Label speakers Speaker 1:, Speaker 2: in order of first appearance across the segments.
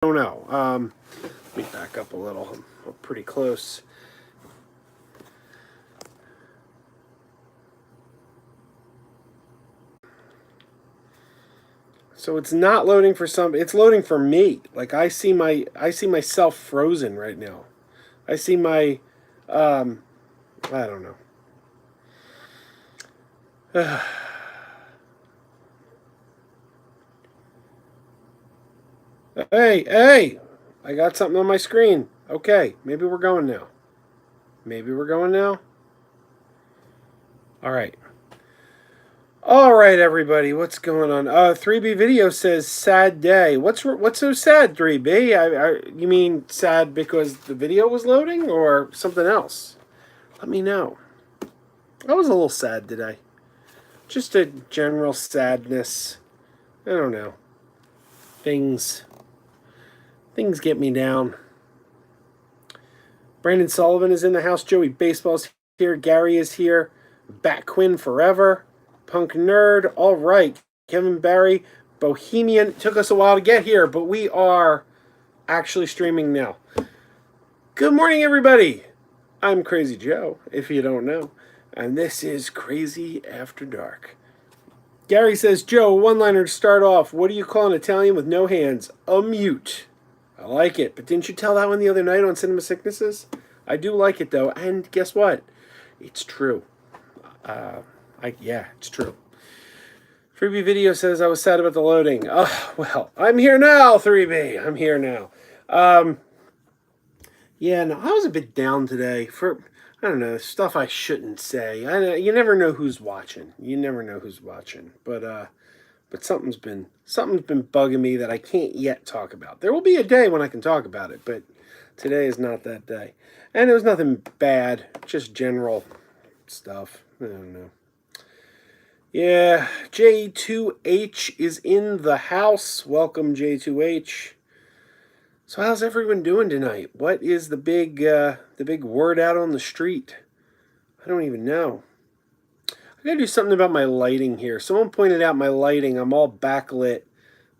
Speaker 1: don't know. Let me back up a little. I'm pretty close. So it's not loading for some. It's loading for me. Like I see myself frozen right now. I see my, I don't know. Hey! I got something on my screen. Okay, maybe we're going now. Maybe we're going now. All right. All right, everybody, what's going on? 3B video says sad day. What's so sad, 3B? You mean sad because the video was loading or something else? Let me know. I was a little sad today. Just a general sadness. I don't know. Things get me down. Brandon Sullivan is in the house. Joey Baseball's here. Gary is here. Bat Quinn forever. Punk Nerd. All right. Kevin Barry. Bohemian. It took us a while to get here, but we are actually streaming now. Good morning, everybody. I'm Crazy Joe, if you don't know. And this is Crazy After Dark. Gary says, Joe, one-liner to start off. What do you call an Italian with no hands? A mute. I like it. But didn't you tell that one the other night on Cinema Sicknesses? I do like it, though. And guess what? It's true. Yeah, it's true. Freebie Video says I was sad about the loading. Oh, well, I'm here now, 3B. I'm here now. Yeah, no, I was a bit down today for, I don't know, stuff I shouldn't say. You never know who's watching. But something's been bugging me that I can't yet talk about. There will be a day when I can talk about it, but today is not that day. And it was nothing bad, just general stuff. I don't know. Yeah, J2H is in the house. Welcome, J2H. So how's everyone doing tonight? What is the big word out on the street? I don't even know. I gotta do something about my lighting here. Someone pointed out my lighting. I'm all backlit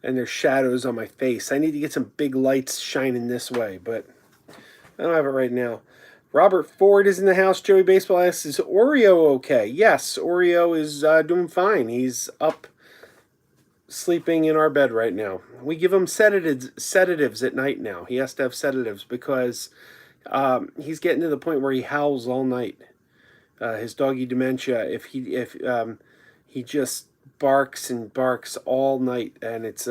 Speaker 1: and there's shadows on my face. I need to get some big lights shining this way, but I don't have it right now. Robert Ford is in the house. Joey Baseball asks, is Oreo okay? Yes, Oreo is doing fine. He's up sleeping in our bed right now. We give him sedatives at night now. He has to have sedatives because he's getting to the point where he howls all night. His doggy dementia. If he just barks and barks all night, and it's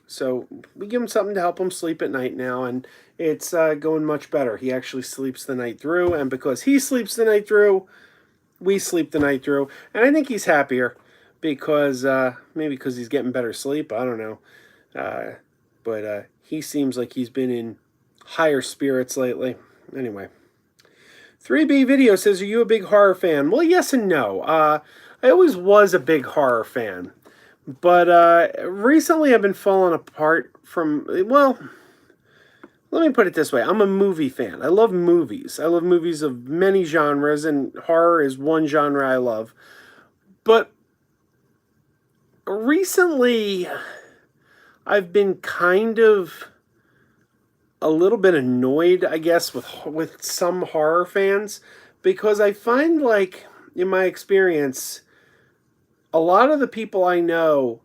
Speaker 1: so we give him something to help him sleep at night now, and it's going much better. He actually sleeps the night through, and because he sleeps the night through, we sleep the night through, and I think he's happier because maybe because he's getting better sleep. I don't know, but he seems like he's been in higher spirits lately. Anyway. 3B Video says, are you a big horror fan? Well, yes and no. I always was a big horror fan. But recently I've been falling apart from, well, let me put it this way. I'm a movie fan. I love movies. I love movies of many genres, and horror is one genre I love. But recently I've been kind of a little bit annoyed, I guess, with some horror fans, because I find, like, in my experience, a lot of the people I know,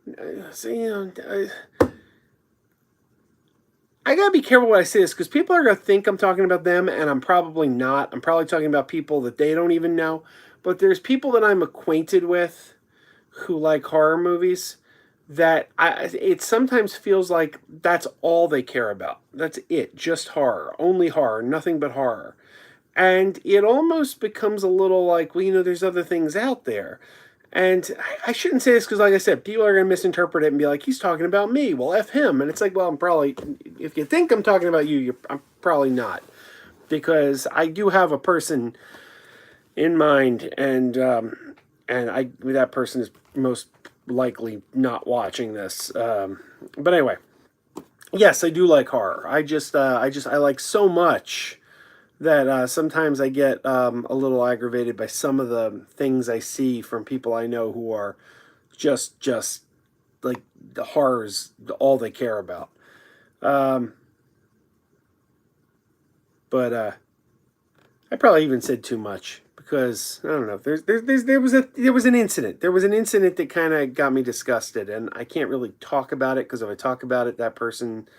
Speaker 1: I gotta be careful when I say this, because people are gonna think I'm talking about them, and I'm probably not. I'm probably talking about people that they don't even know. But there's people that I'm acquainted with who like horror movies, that it sometimes feels like that's all they care about. That's it, just horror, only horror, nothing but horror. And it almost becomes a little like, well, there's other things out there. And I shouldn't say this because, like I said, people are going to misinterpret it and be like, he's talking about me. Well, F him. And it's like, well, I'm probably, if you think I'm talking about you, I'm probably not. Because I do have a person in mind, and that person is most likely not watching this. But anyway, yes, I do like horror. I like so much that sometimes I get a little aggravated by some of the things I see from people I know who are just like the horror's all they care about. Um, but I probably even said too much because I don't know. There was an incident. There was an incident that kind of got me disgusted, and I can't really talk about it because if I talk about it, that person,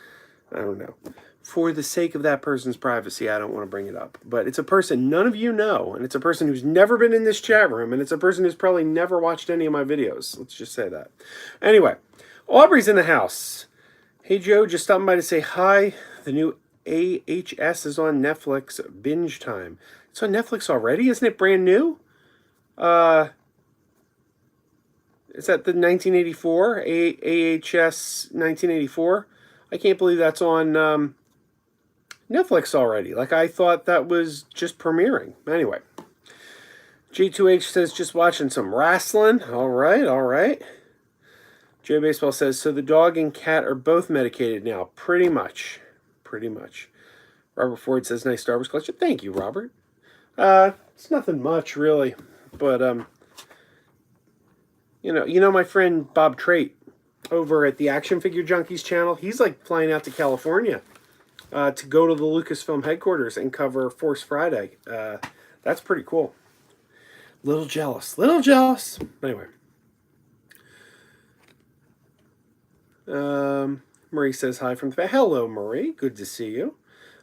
Speaker 1: I don't know. For the sake of that person's privacy, I don't want to bring it up. But it's a person none of you know, and it's a person who's never been in this chat room, and it's a person who's probably never watched any of my videos. Let's just say that. Anyway, Aubrey's in the house. Hey Joe, just stopping by to say hi. The new AHS is on Netflix. Binge time. It's on Netflix already? Isn't it brand new? Is that the 1984? AHS 1984? I can't believe that's on Netflix already. Like, I thought that was just premiering. Anyway. G2H says, just watching some wrestling. All right, all right. Joe Baseball says, so the dog and cat are both medicated now. Pretty much. Pretty much. Robert Ford says, nice Star Wars collection. Thank you, Robert. It's nothing much, really. But, you know my friend Bob Trait over at the Action Figure Junkies channel, he's like flying out to California to go to the Lucasfilm headquarters and cover Force Friday. That's pretty cool. Little jealous. Little jealous. Anyway. Marie says hi from the... Hello, Marie. Good to see you.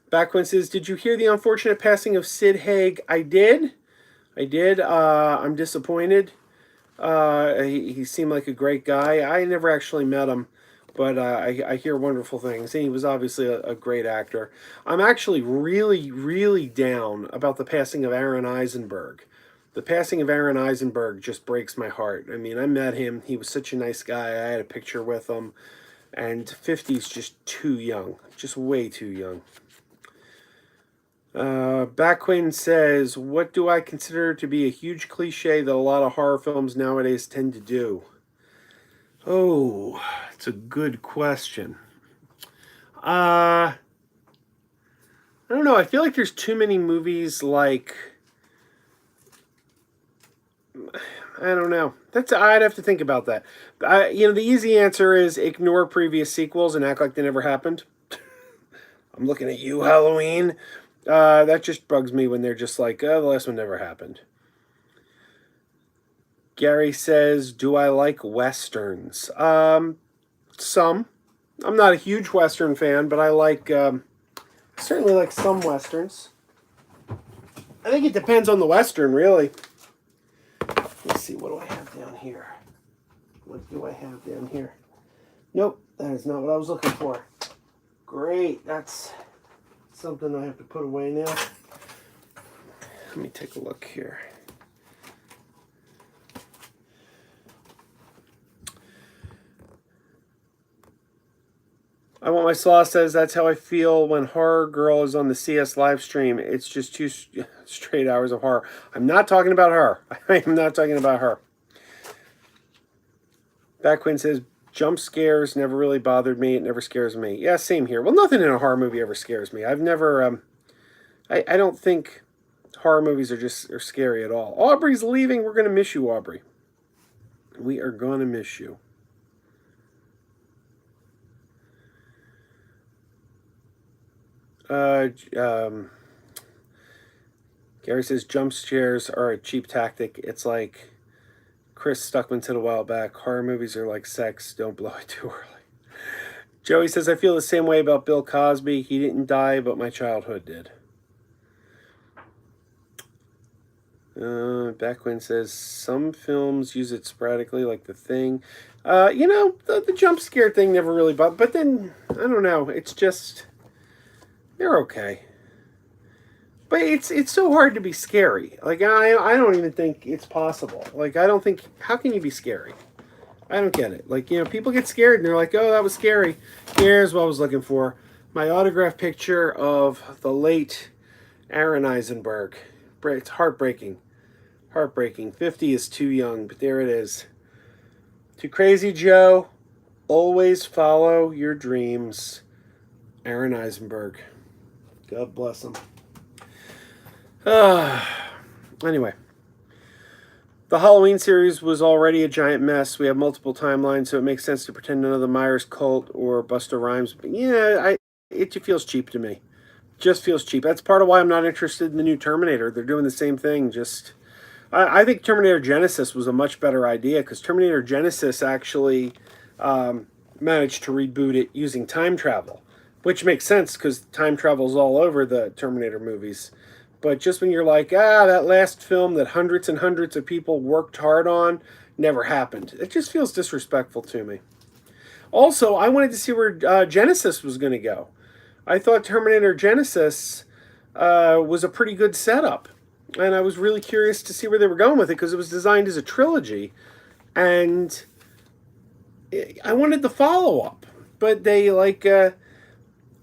Speaker 1: Backwin says, did you hear the unfortunate passing of Sid Haig? I did. I'm disappointed. He seemed like a great guy. I never actually met him, but I hear wonderful things. And he was obviously a great actor. I'm actually really, really down about the passing of Aaron Eisenberg. The passing of Aaron Eisenberg just breaks my heart. I mean, I met him. He was such a nice guy. I had a picture with him. And 50 is just too young. Just way too young. Backwin says, what do I consider to be a huge cliche that a lot of horror films nowadays tend to do? Oh, it's a good question. I don't know. I feel like there's too many movies like... I don't know. I'd have to think about that. The easy answer is ignore previous sequels and act like they never happened. I'm looking at you, Halloween. That just bugs me when they're just like, oh, the last one never happened. Gary says, do I like Westerns? Some. I'm not a huge Western fan, but I certainly like some Westerns. I think it depends on the Western, really. Let's see, what do I have down here? What do I have down here? Nope, that is not what I was looking for. Great, that's something I have to put away now. Let me take a look here. I Want My Slaw says, that's how I feel when Horror Girl is on the CS live stream. It's just 2 straight hours of horror. I'm not talking about her. I am not talking about her. Backwin says, jump scares never really bothered me. It never scares me. Yeah, same here. Well, nothing in a horror movie ever scares me. I've never, I don't think horror movies are scary at all. Aubrey's leaving. We're going to miss you, Aubrey. We are going to miss you. Gary says jump scares are a cheap tactic. It's like Chris Stuckman said a while back, horror movies are like sex, don't blow it too early. Joey says, I feel the same way about Bill Cosby. He didn't die, but my childhood did. Backwin says, some films use it sporadically, like The Thing. The jump scare thing never really bothered. But then, I don't know, it's just... they're okay. But it's so hard to be scary. Like, I don't even think it's possible. Like, I don't think... how can you be scary? I don't get it. Like, people get scared and they're like, oh, that was scary. Here's what I was looking for. My autograph picture of the late Aaron Eisenberg. It's heartbreaking. Heartbreaking. 50 is too young, but there it is. To Crazy Joe, always follow your dreams. Aaron Eisenberg. God bless him. Anyway. The Halloween series was already a giant mess. We have multiple timelines, so it makes sense to pretend none of the Myers cult or Busta Rhymes. But yeah, it just feels cheap to me. Just feels cheap. That's part of why I'm not interested in the new Terminator. They're doing the same thing. I think Terminator Genesis was a much better idea because Terminator Genesis actually managed to reboot it using time travel, which makes sense because time travel is all over the Terminator movies. But just when you're like, that last film that hundreds and hundreds of people worked hard on never happened, it just feels disrespectful to me. Also, I wanted to see where Genesis was going to go. I thought Terminator Genesis was a pretty good setup. And I was really curious to see where they were going with it because it was designed as a trilogy. And I wanted the follow up. But they,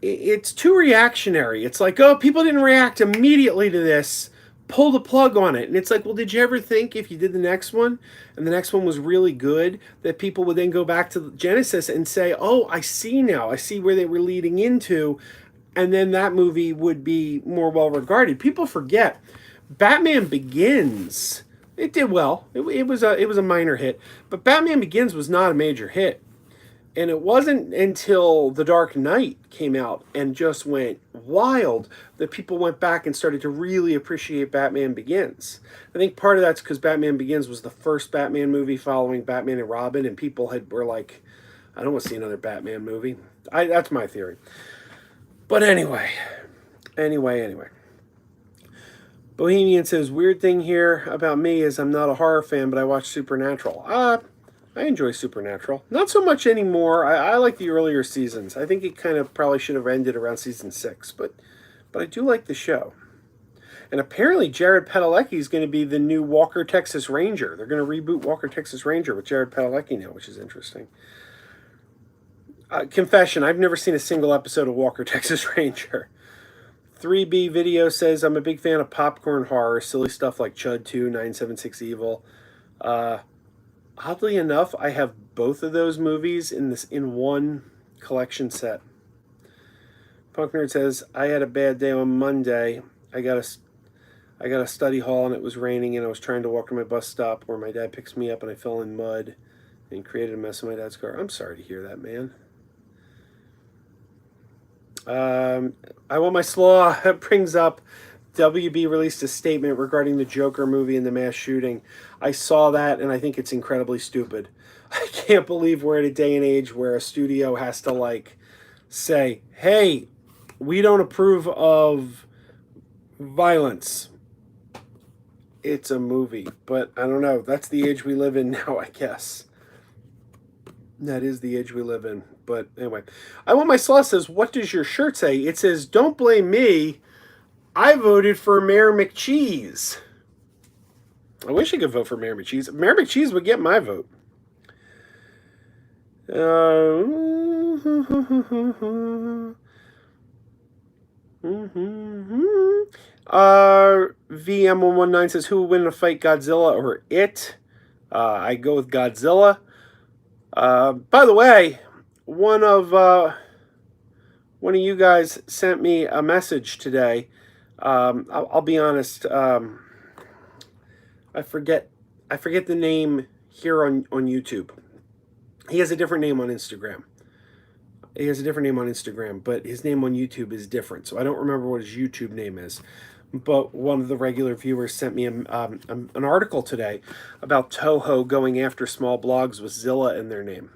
Speaker 1: it's too reactionary. It's like, oh, people didn't react immediately to this. Pull the plug on it. And it's like, well, did you ever think if you did the next one and the next one was really good, that people would then go back to Genesis and say, oh, I see now. I see where they were leading into. And then that movie would be more well regarded. People forget Batman Begins. It did well. It was a minor hit, but Batman Begins was not a major hit. And it wasn't until The Dark Knight came out and just went wild that people went back and started to really appreciate Batman Begins. I think part of that's because Batman Begins was the first Batman movie following Batman and Robin, and people were like, I don't want to see another Batman movie. That's my theory. But anyway. Bohemian says, weird thing here about me is I'm not a horror fan, but I watch Supernatural. I enjoy Supernatural. Not so much anymore. I like the earlier seasons. I think it kind of probably should have ended around season 6, but I do like the show. And apparently Jared Padalecki is going to be the new Walker, Texas Ranger. They're going to reboot Walker, Texas Ranger with Jared Padalecki now, which is interesting. Confession, I've never seen a single episode of Walker, Texas Ranger. 3B Video says, I'm a big fan of popcorn horror, silly stuff like Chud 2, 976 Evil. Oddly enough, I have both of those movies in one collection set. Punk Nerd says, I had a bad day on Monday. I got a study hall and it was raining and I was trying to walk to my bus stop where my dad picks me up and I fell in mud and created a mess in my dad's car. I'm sorry to hear that, man. I Want My Slaw brings up WB released a statement regarding the Joker movie and the mass shooting. I saw that and I think it's incredibly stupid. I can't believe we're at a day and age where a studio has to say, hey, we don't approve of violence. It's a movie, but I don't know. That's the age we live in now, I guess. That is the age we live in. But anyway, I Want My Slaw says, what does your shirt say? It says, don't blame me. I voted for Mayor McCheese. I wish I could vote for Mayor McCheese. Mayor McCheese would get my vote. VM119 says, who would win in a fight, Godzilla or it? I go with Godzilla. By the way, one of you guys sent me a message today. I'll be honest. I forget the name here on YouTube. He has a different name on Instagram. But his name on YouTube is different. So I don't remember what his YouTube name is. But one of the regular viewers sent me an article today about Toho going after small blogs with Zilla in their name.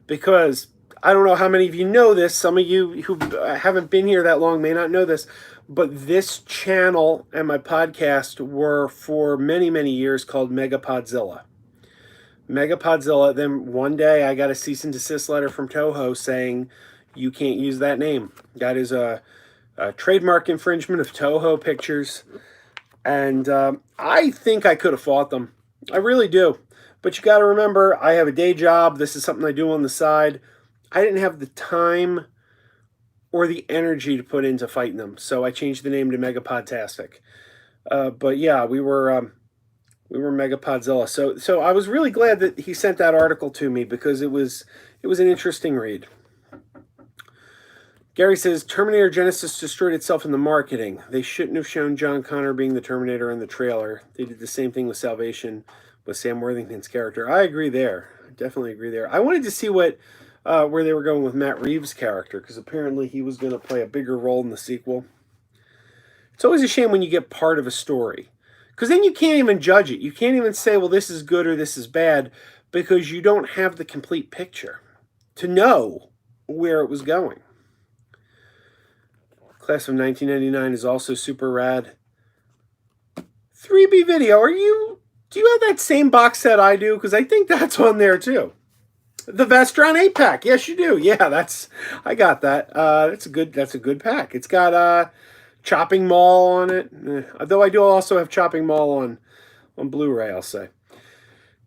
Speaker 1: Because I don't know how many of you know this. Some of you who haven't been here that long may not know this. But this channel and my podcast were for many, many years called Megapodzilla. Then one day I got a cease and desist letter from Toho saying, you can't use that name. That is a trademark infringement of Toho Pictures. And I think I could have fought them. I really do. But you got to remember, I have a day job. This is something I do on the side. I didn't have the time or the energy to put into fighting them. So I changed the name to Megapodtastic. But yeah, we were Megapodzilla. So I was really glad that he sent that article to me because it was an interesting read. Gary says, Terminator Genesis destroyed itself in the marketing. They shouldn't have shown John Connor being the Terminator in the trailer. They did the same thing with Salvation with Sam Worthington's character. I agree there. I definitely agree there. I wanted to see what where they were going with Matt Reeves' character, because apparently he was going to play a bigger role in the sequel. It's always a shame when you get part of a story, because then you can't even judge it. You can't even say, well, this is good or this is bad, because you don't have the complete picture to know where it was going. Class of 1999 is also super rad. 3B Video, do you have that same box set I do? Because I think that's on there too. The Vestron 8-pack. Yes, you do. Yeah, I got that. That's a good pack. It's got Chopping Mall on it. Though I do also have Chopping Mall on Blu-ray, I'll say.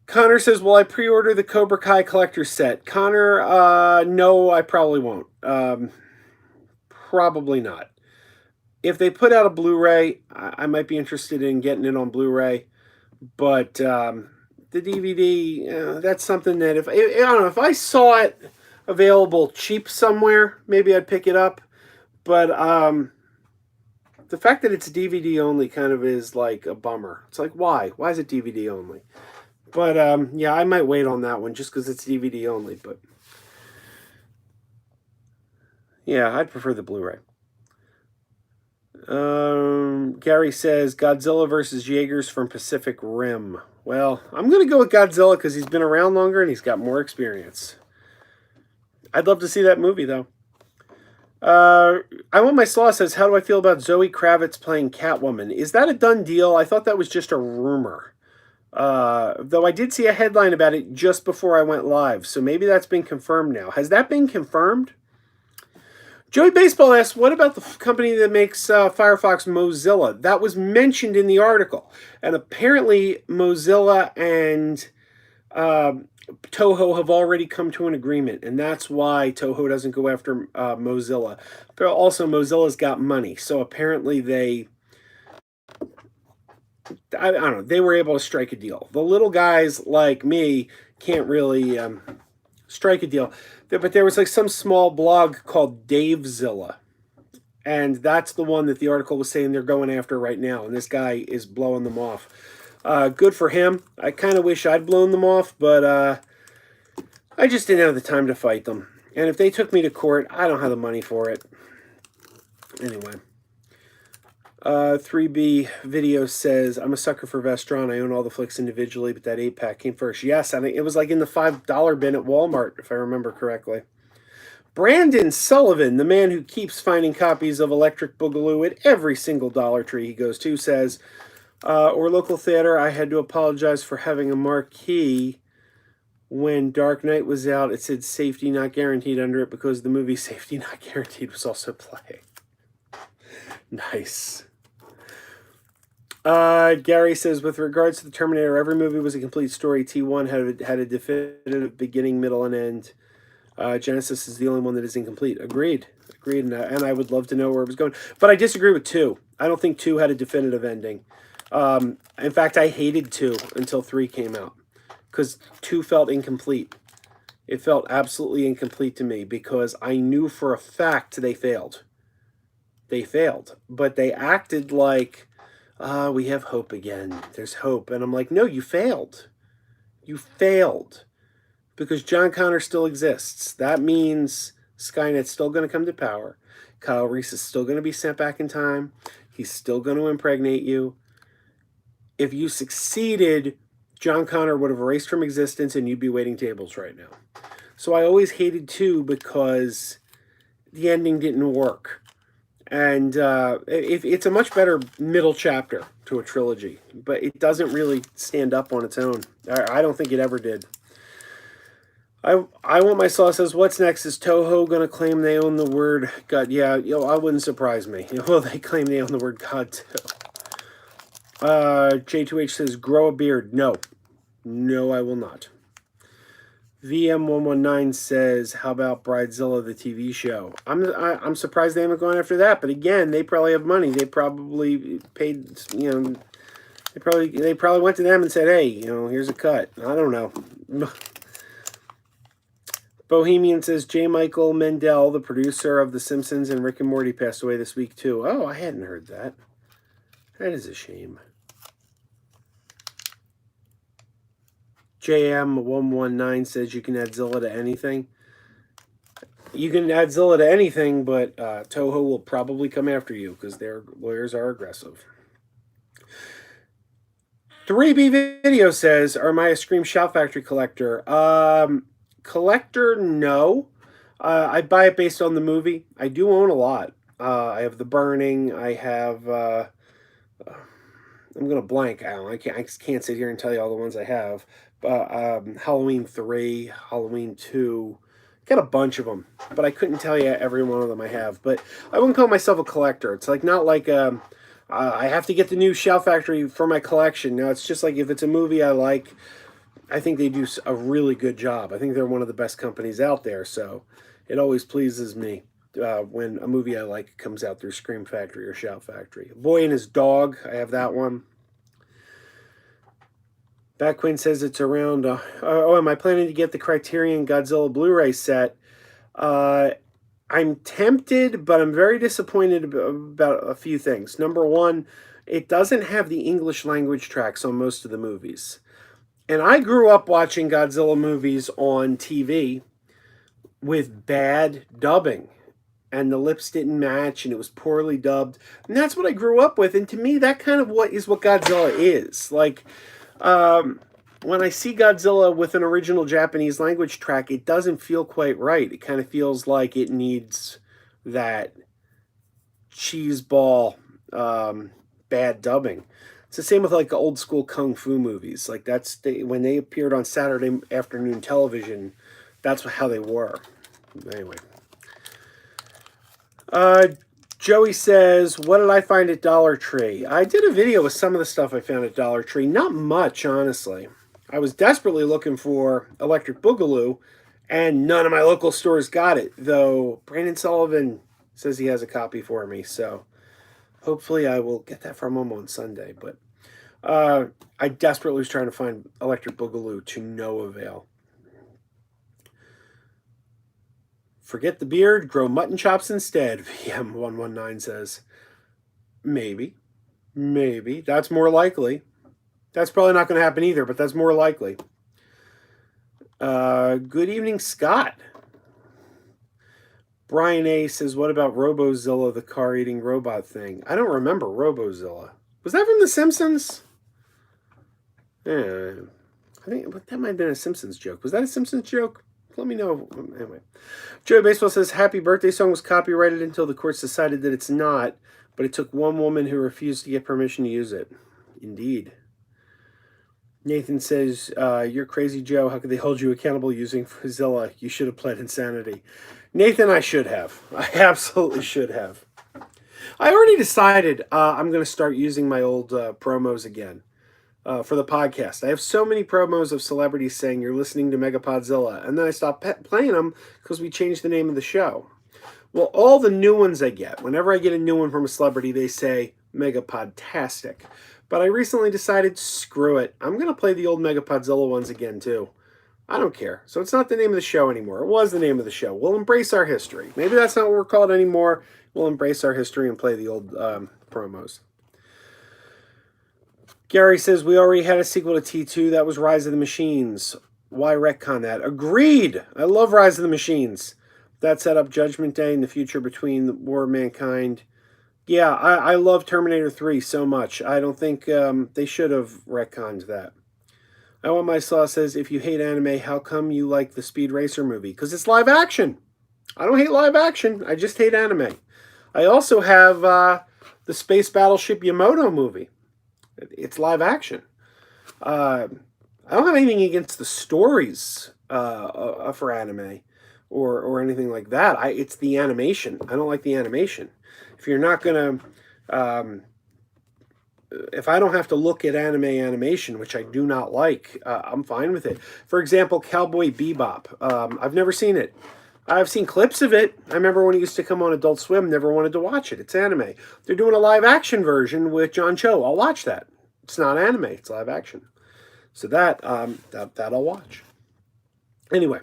Speaker 1: Connor says, will I pre-order the Cobra Kai collector's set? Connor, no, I probably won't. Probably not. If they put out a Blu-ray, I might be interested in getting it on Blu-ray. But the DVD, that's something that I don't know, if I saw it available cheap somewhere, maybe I'd pick it up. But the fact that it's DVD only kind of is like a bummer. It's like, why? Why is it DVD only? But yeah, I might wait on that one just because it's DVD only. But yeah, I'd prefer the Blu-ray. Gary says Godzilla versus Jaegers from Pacific Rim. Well, I'm going to go with Godzilla because he's been around longer and he's got more experience. I'd love to see that movie, though. I Want My Slaw says, how do I feel about Zoe Kravitz playing Catwoman? Is that a done deal? I thought that was just a rumor. Though I did see a headline about it just before I went live, so maybe that's been confirmed now. Has that been confirmed? Joey Baseball asks, what about the company that makes Firefox, Mozilla? That was mentioned in the article. And apparently Mozilla and Toho have already come to an agreement. And that's why Toho doesn't go after Mozilla. But also Mozilla's got money. So apparently I don't know, they were able to strike a deal. The little guys like me can't really strike a deal. But there was like some small blog called Davezilla. And that's the one that the article was saying they're going after right now. And this guy is blowing them off. Good for him. I kind of wish I'd blown them off, but I just didn't have the time to fight them. And if they took me to court, I don't have the money for it. Anyway. 3B Video says, I'm a sucker for Vestron. I own all the flicks individually, but that 8-pack came first. Yes, I think it was like in the $5 bin at Walmart, if I remember correctly. Brandon Sullivan, the man who keeps finding copies of Electric Boogaloo at every single Dollar Tree he goes to, says, or local theater, I had to apologize for having a marquee when Dark Knight was out. It said safety not guaranteed under it because the movie Safety Not Guaranteed was also playing. Nice. Gary says, with regards to the Terminator, every movie was a complete story. T1 had a definitive beginning, middle, and end. Genesis is the only one that is incomplete. Agreed. And I would love to know where it was going. But I disagree with 2. I don't think 2 had a definitive ending. In fact, I hated 2 until 3 came out. Because 2 felt incomplete. It felt absolutely incomplete to me because I knew for a fact they failed. They failed. But they acted like, we have hope again. There's hope. And I'm like, no, you failed. You failed. Because John Connor still exists. That means Skynet's still going to come to power. Kyle Reese is still going to be sent back in time. He's still going to impregnate you. If you succeeded, John Connor would have erased from existence and you'd be waiting tables right now. So I always hated 2 because the ending didn't work. And it's a much better middle chapter to a trilogy. But it doesn't really stand up on its own. I don't think it ever did. I Want My Slaw says, what's next? Is Toho going to claim they own the word God? Yeah, I wouldn't surprise me. They claim they own the word God too. J2H says, grow a beard. No. No, I will not. VM119 says, how about Bridezilla, the TV show? I'm surprised they haven't gone after that. But again, they probably have money. They probably paid, they probably went to them and said, hey, here's a cut. I don't know. Bohemian says J. Michael Mendel, the producer of The Simpsons and Rick and Morty, passed away this week too. Oh, I hadn't heard that. That is a shame. JM119 says you can add Zilla to anything. You can add Zilla to anything, but Toho will probably come after you because their lawyers are aggressive. 3B Video says, are my Scream Shout Factory collector? Collector, no. I buy it based on the movie. I do own a lot. I have The Burning. I have... I'm going to blank, Alan. I just can't sit here and tell you all the ones I have. Halloween 3, Halloween 2... Got a bunch of them, but I couldn't tell you every one of them I have. But I wouldn't call myself a collector. It's like not like I have to get the new Shout Factory for my collection. No, it's just like if it's a movie I like, I think they do a really good job. I think they're one of the best companies out there. So it always pleases me when a movie I like comes out through Scream Factory or Shout Factory. Boy and His Dog, I have that one. Batquinn says it's around... am I planning to get the Criterion Godzilla Blu-ray set? I'm tempted, but I'm very disappointed about a few things. Number one, it doesn't have the English language tracks on most of the movies. And I grew up watching Godzilla movies on TV with bad dubbing. And the lips didn't match, and it was poorly dubbed. And that's what I grew up with. And to me, that kind of is what Godzilla is. Like... when I see Godzilla with an original Japanese language track, it doesn't feel quite right. It kind of feels like it needs that cheeseball bad dubbing. It's the same with like old school kung fu movies. Like when they appeared on Saturday afternoon television, that's how they were. Anyway. Joey says, what did I find at Dollar Tree? I did a video with some of the stuff I found at Dollar Tree. Not much, honestly. I was desperately looking for Electric Boogaloo, and none of my local stores got it, though Brandon Sullivan says he has a copy for me, so hopefully I will get that from him on Sunday. But I desperately was trying to find Electric Boogaloo to no avail. Forget the beard, grow mutton chops instead, VM119 says. Maybe. That's more likely. That's probably not going to happen either, but that's more likely. Good evening, Scott. Brian A. says, what about Robozilla, the car-eating robot thing? I don't remember Robozilla. Was that from The Simpsons? Yeah, I think that might have been a Simpsons joke. Was that a Simpsons joke? Let me know. Anyway, Joey Baseball says, happy birthday song was copyrighted until the courts decided that it's not, but it took one woman who refused to get permission to use it. Indeed. Nathan says, you're crazy, Joe. How could they hold you accountable using Zilla? You should have pled insanity. Nathan, I should have. I absolutely should have. I already decided I'm going to start using my old promos again. For the podcast. I have so many promos of celebrities saying you're listening to Megapodzilla, and then I stopped playing them because we changed the name of the show. Well, all the new ones I get, whenever I get a new one from a celebrity, they say Megapodtastic. But I recently decided, screw it. I'm going to play the old Megapodzilla ones again, too. I don't care. So it's not the name of the show anymore. It was the name of the show. We'll embrace our history. Maybe that's not what we're called anymore. We'll embrace our history and play the old promos. Gary says, we already had a sequel to T2. That was Rise of the Machines. Why retcon that? Agreed! I love Rise of the Machines. That set up Judgment Day in the future between the War of Mankind. Yeah, I love Terminator 3 so much. I don't think they should have retconned that. I Want My Sauce says, if you hate anime, how come you like the Speed Racer movie? Because it's live action. I don't hate live action. I just hate anime. I also have the Space Battleship Yamato movie. It's live action. I don't have anything against the stories for anime or anything like that. It's the animation. I don't like the animation. If you're not going to... if I don't have to look at animation, which I do not like, I'm fine with it. For example, Cowboy Bebop. I've never seen it. I've seen clips of it. I remember when it used to come on Adult Swim, never wanted to watch it. It's anime. They're doing a live action version with John Cho. I'll watch that. It's not anime, it's live action. So that I'll watch. Anyway,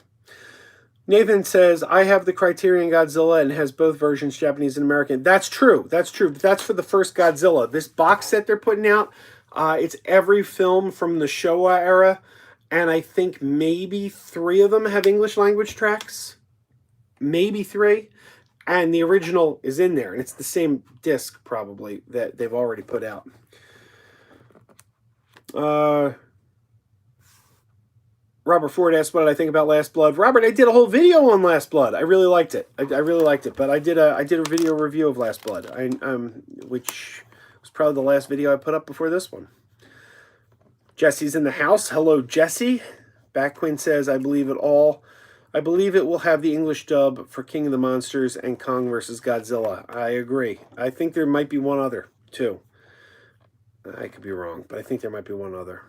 Speaker 1: Nathan says, I have the Criterion Godzilla and has both versions, Japanese and American. That's true. That's true. That's for the first Godzilla. This box set they're putting out, it's every film from the Showa era, and I think maybe 3 of them have English language tracks. Maybe 3. And the original is in there, and it's the same disc, probably, that they've already put out. Robert Ford asked what did I think about Last Blood. Robert, I did a whole video on Last Blood. I really liked it. I really liked it. But I did a video review of Last Blood, which was probably the last video I put up before this one. Jesse's in the house. Hello, Jesse. Backquin says, I believe it all. I believe it will have the English dub for King of the Monsters and Kong vs. Godzilla. I agree. I think there might be one other, too. I could be wrong, but I think there might be one other.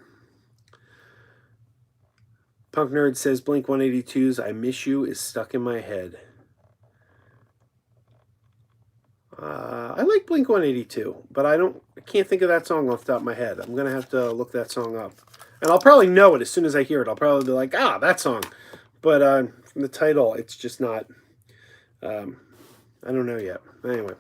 Speaker 1: Punk Nerd says Blink 182's I Miss You is stuck in my head. I like Blink 182, but I can't think of that song off the top of my head. I'm going to have to look that song up. And I'll probably know it as soon as I hear it. I'll probably be like, that song. But from the title, it's just not, I don't know yet. Anyway.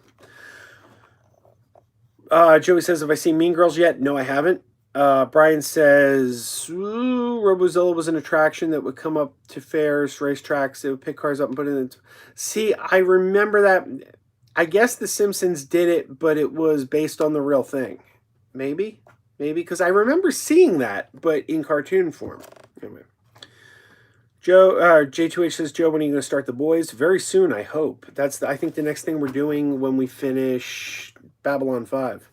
Speaker 1: Joey says, have I seen Mean Girls yet? No, I haven't. Brian says, Robozilla was an attraction that would come up to fairs, racetracks. They would pick cars up and put it in. See, I remember that. I guess The Simpsons did it, but it was based on the real thing. Maybe, because I remember seeing that, but in cartoon form. Anyway. J2H says, Joe, when are you going to start The Boys? Very soon, I hope. That's, I think, the next thing we're doing when we finish Babylon 5.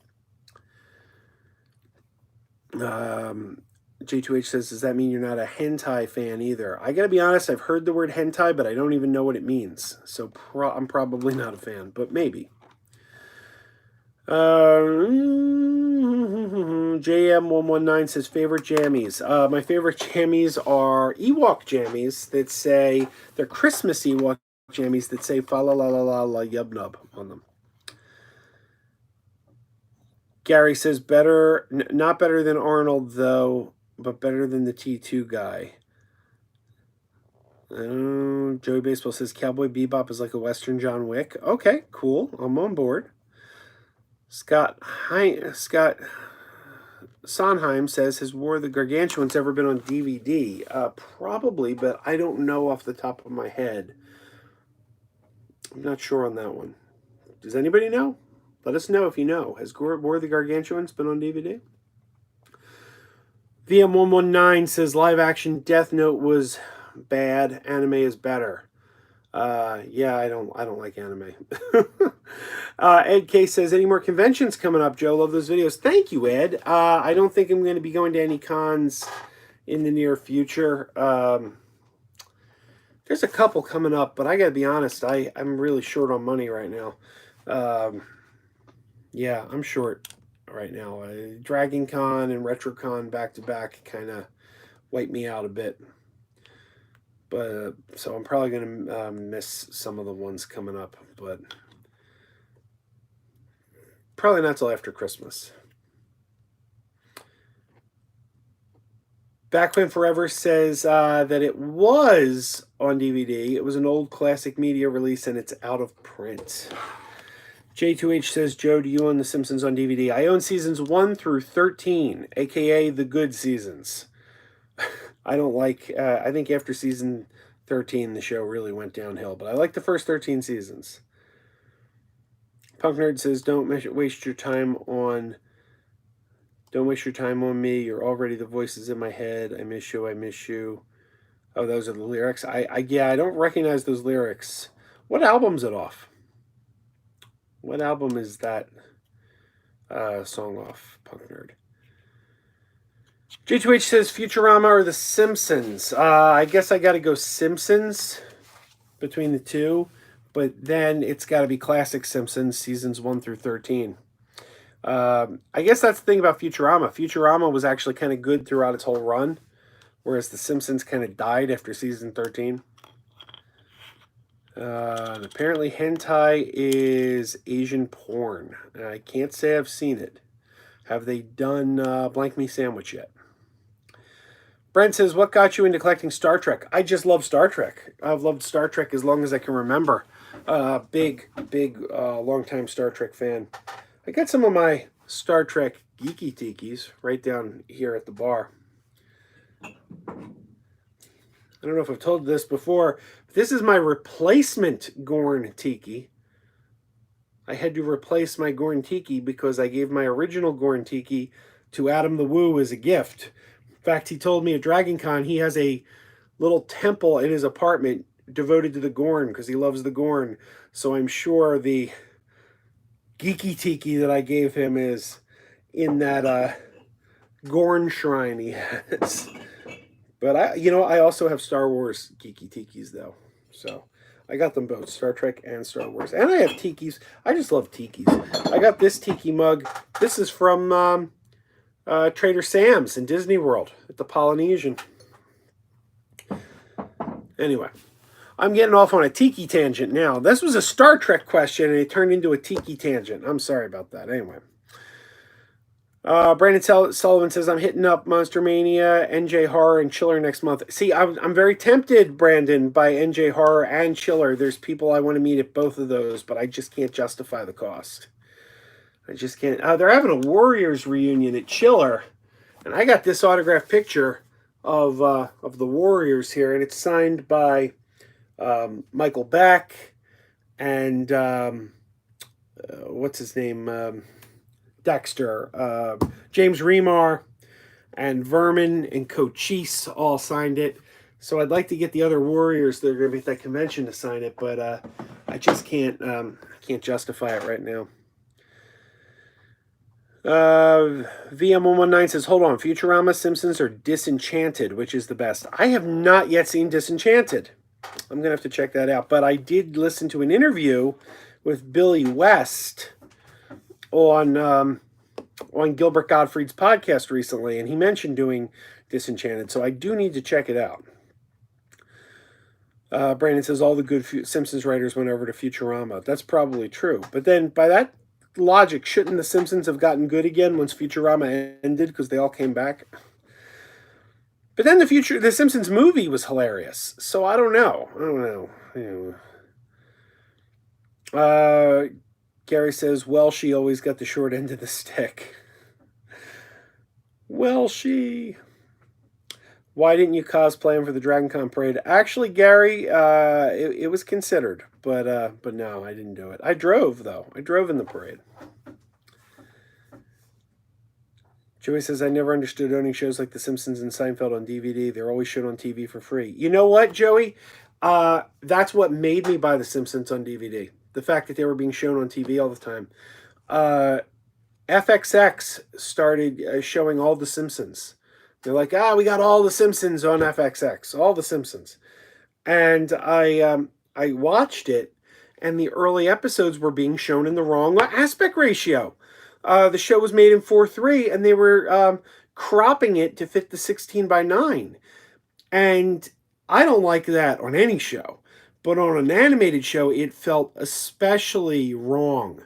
Speaker 1: J2H says, does that mean you're not a hentai fan either? I gotta be honest, I've heard the word hentai, but I don't even know what it means. So I'm probably not a fan, but maybe. JM119 says, favorite jammies. My favorite jammies are Ewok jammies that say, they're Christmas Ewok jammies that say fa la la la la la yub nub on them. Gary says, not better than Arnold, though, but better than the T2 guy. Joey Baseball says, Cowboy Bebop is like a Western John Wick. Okay, cool. I'm on board. Scott Sondheim says, has War of the Gargantuans ever been on DVD? Probably, but I don't know off the top of my head. I'm not sure on that one. Does anybody know? Let us know if you know. Has War of the Gargantuans been on DVD? VM119 says live action Death Note was bad. Anime is better. Yeah, I don't like anime. Ed K says, any more conventions coming up, Joe? Love those videos. Thank you, Ed. I don't think I'm going to be going to any cons in the near future. There's a couple coming up, but I got to be honest, I'm really short on money right now. Yeah, I'm short right now. Dragon Con and RetroCon back-to-back kind of wiped me out a bit. But so I'm probably going to miss some of the ones coming up, but probably not till after Christmas. Backwin Forever says that it was on DVD. It was an old classic media release, and it's out of print. J2H says, Joe, do you own The Simpsons on DVD? I own seasons 1 through 13, a.k.a. the good seasons. I don't like, I think after season 13, the show really went downhill, but I like the first 13 seasons. Punk Nerd says, don't waste your time on me. You're already the voices in my head. I miss you. Oh, those are the lyrics. Yeah, I don't recognize those lyrics. What album's it off? What album is that song off, Punk Nerd? J2H says Futurama or The Simpsons. I guess I got to go Simpsons between the two, but then it's got to be classic Simpsons, seasons 1 through 13. I guess that's the thing about Futurama. Futurama was actually kind of good throughout its whole run, whereas The Simpsons kind of died after season 13. And apparently hentai is Asian porn. I can't say I've seen it. Have they done Blank Me Sandwich yet? Brent says, what got you into collecting Star Trek? I just love Star Trek. I've loved Star Trek as long as I can remember. Big, long-time Star Trek fan. I got some of my Star Trek geeky tikis right down here at the bar. I don't know if I've told this before, but this is my replacement Gorn tiki. I had to replace my Gorn tiki because I gave my original Gorn tiki to Adam the Woo as a gift. In fact, he told me at Dragon Con he has a little temple in his apartment devoted to the Gorn because he loves the Gorn. So I'm sure the geeky tiki that I gave him is in that Gorn shrine he has. But I also have Star Wars geeky tikis though. So I got them both, Star Trek and Star Wars. And I have tikis. I just love tikis. I got this tiki mug. This is from Trader Sam's in Disney World at the Polynesian. Anyway, I'm getting off on a tiki tangent now. This was a Star Trek question and it turned into a tiki tangent. I'm sorry about that. Anyway. Brandon Sullivan says, I'm hitting up Monster Mania, NJ Horror, and Chiller next month. See, I'm very tempted, Brandon, by NJ Horror and Chiller. There's people I want to meet at both of those, but I just can't justify the cost. I just can't. They're having a Warriors reunion at Chiller, and I got this autographed picture of the Warriors here, and it's signed by Michael Beck and what's his name? Dexter, James Remar, and Vermin and Cochise all signed it. So I'd like to get the other Warriors that are going to be at that convention to sign it, but I just can't justify it right now. VM119 says, hold on, Futurama, Simpsons, or Disenchanted, which is the best? I have not yet seen Disenchanted. I'm going to have to check that out. But I did listen to an interview with Billy West on Gilbert Gottfried's podcast recently, and he mentioned doing Disenchanted, so I do need to check it out. Brandon says all the good Simpsons writers went over to Futurama. That's probably true, but then by that logic, shouldn't the Simpsons have gotten good again once Futurama ended because they all came back? But then the Simpsons movie was hilarious, so I don't know. Gary says, well, she always got the short end of the stick. Well, why didn't you cosplay him for the Dragon Con parade? Actually, Gary, it was considered, but no, I didn't do it. I drove, though. I drove in the parade. Joey says, I never understood owning shows like The Simpsons and Seinfeld on DVD. They're always shown on TV for free. You know what, Joey? That's what made me buy The Simpsons on DVD. The fact that they were being shown on TV all the time. FXX started showing all The Simpsons. They're like, we got all The Simpsons on FXX. All The Simpsons. And I watched it, and the early episodes were being shown in the wrong aspect ratio. The show was made in 4:3, and they were cropping it to fit the 16:9. And I don't like that on any show. But on an animated show, it felt especially wrong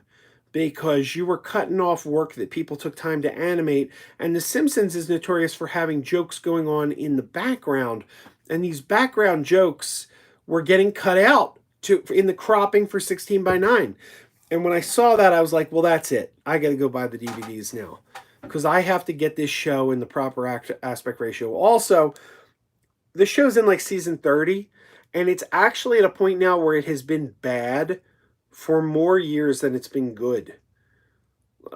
Speaker 1: because you were cutting off work that people took time to animate. And The Simpsons is notorious for having jokes going on in the background. And these background jokes were getting cut out in the cropping for 16:9. And when I saw that, I was like, well, that's it. I got to go buy the DVDs now because I have to get this show in the proper aspect ratio. Also, the show's in like season 30. And it's actually at a point now where it has been bad for more years than it's been good.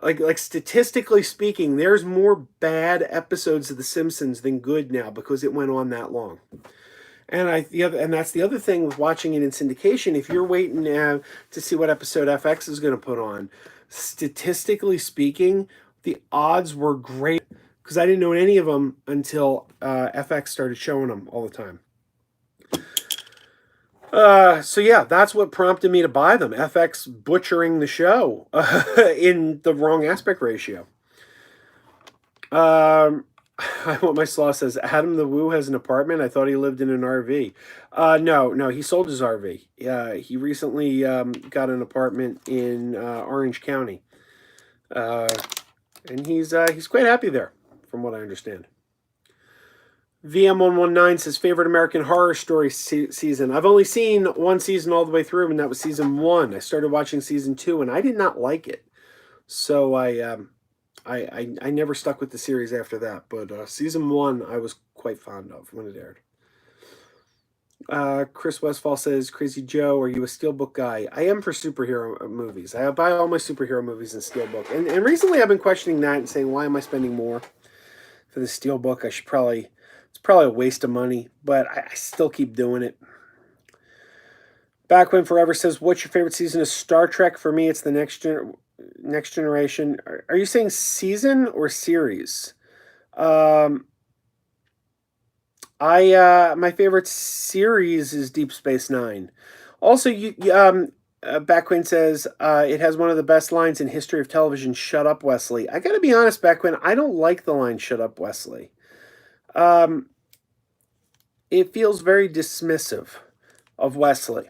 Speaker 1: Like statistically speaking, there's more bad episodes of The Simpsons than good now because it went on that long. And that's the other thing with watching it in syndication. If you're waiting to see what episode FX is going to put on, statistically speaking, the odds were great because I didn't know any of them until FX started showing them all the time. So yeah, that's what prompted me to buy them. FX butchering the show in the wrong aspect ratio. I want my slaw says Adam the Woo has an apartment. I thought he lived in an RV. No, he sold his RV. He recently got an apartment in Orange County, and he's quite happy there, from what I understand. VM119 says favorite American Horror Story season. I've only seen one season all the way through, and that was season 1. I started watching season 2, and I did not like it, so I never stuck with the series after that. But season 1 I was quite fond of when it aired. Chris Westfall says, Crazy Joe, are you a Steelbook guy? I am for superhero movies. I buy all my superhero movies in Steelbook. And recently I've been questioning that and saying, why am I spending more for the Steelbook? It's probably a waste of money, but I still keep doing it. Back When Forever says, what's your favorite season of Star Trek? For me, it's the Next Generation. Are you saying season or series? My favorite series is Deep Space Nine. Also, Backwin says it has one of the best lines in history of television. Shut up, Wesley. I got to be honest, Backwin. I don't like the line "Shut up, Wesley." It feels very dismissive of Wesley,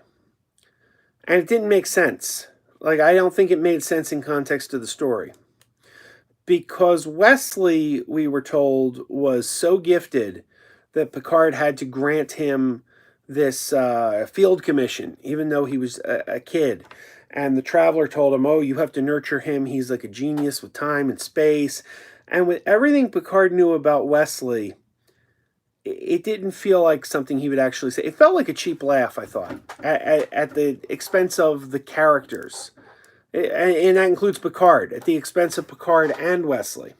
Speaker 1: and it didn't make sense. Like, I don't think it made sense in context of the story, because Wesley, we were told, was so gifted that Picard had to grant him this field commission, even though he was a kid. And the Traveler told him, oh, you have to nurture him. He's like a genius with time and space. And with everything Picard knew about Wesley, it didn't feel like something he would actually say. It felt like a cheap laugh, I thought, at the expense of the characters. And that includes Picard, at the expense of Picard and Wesley.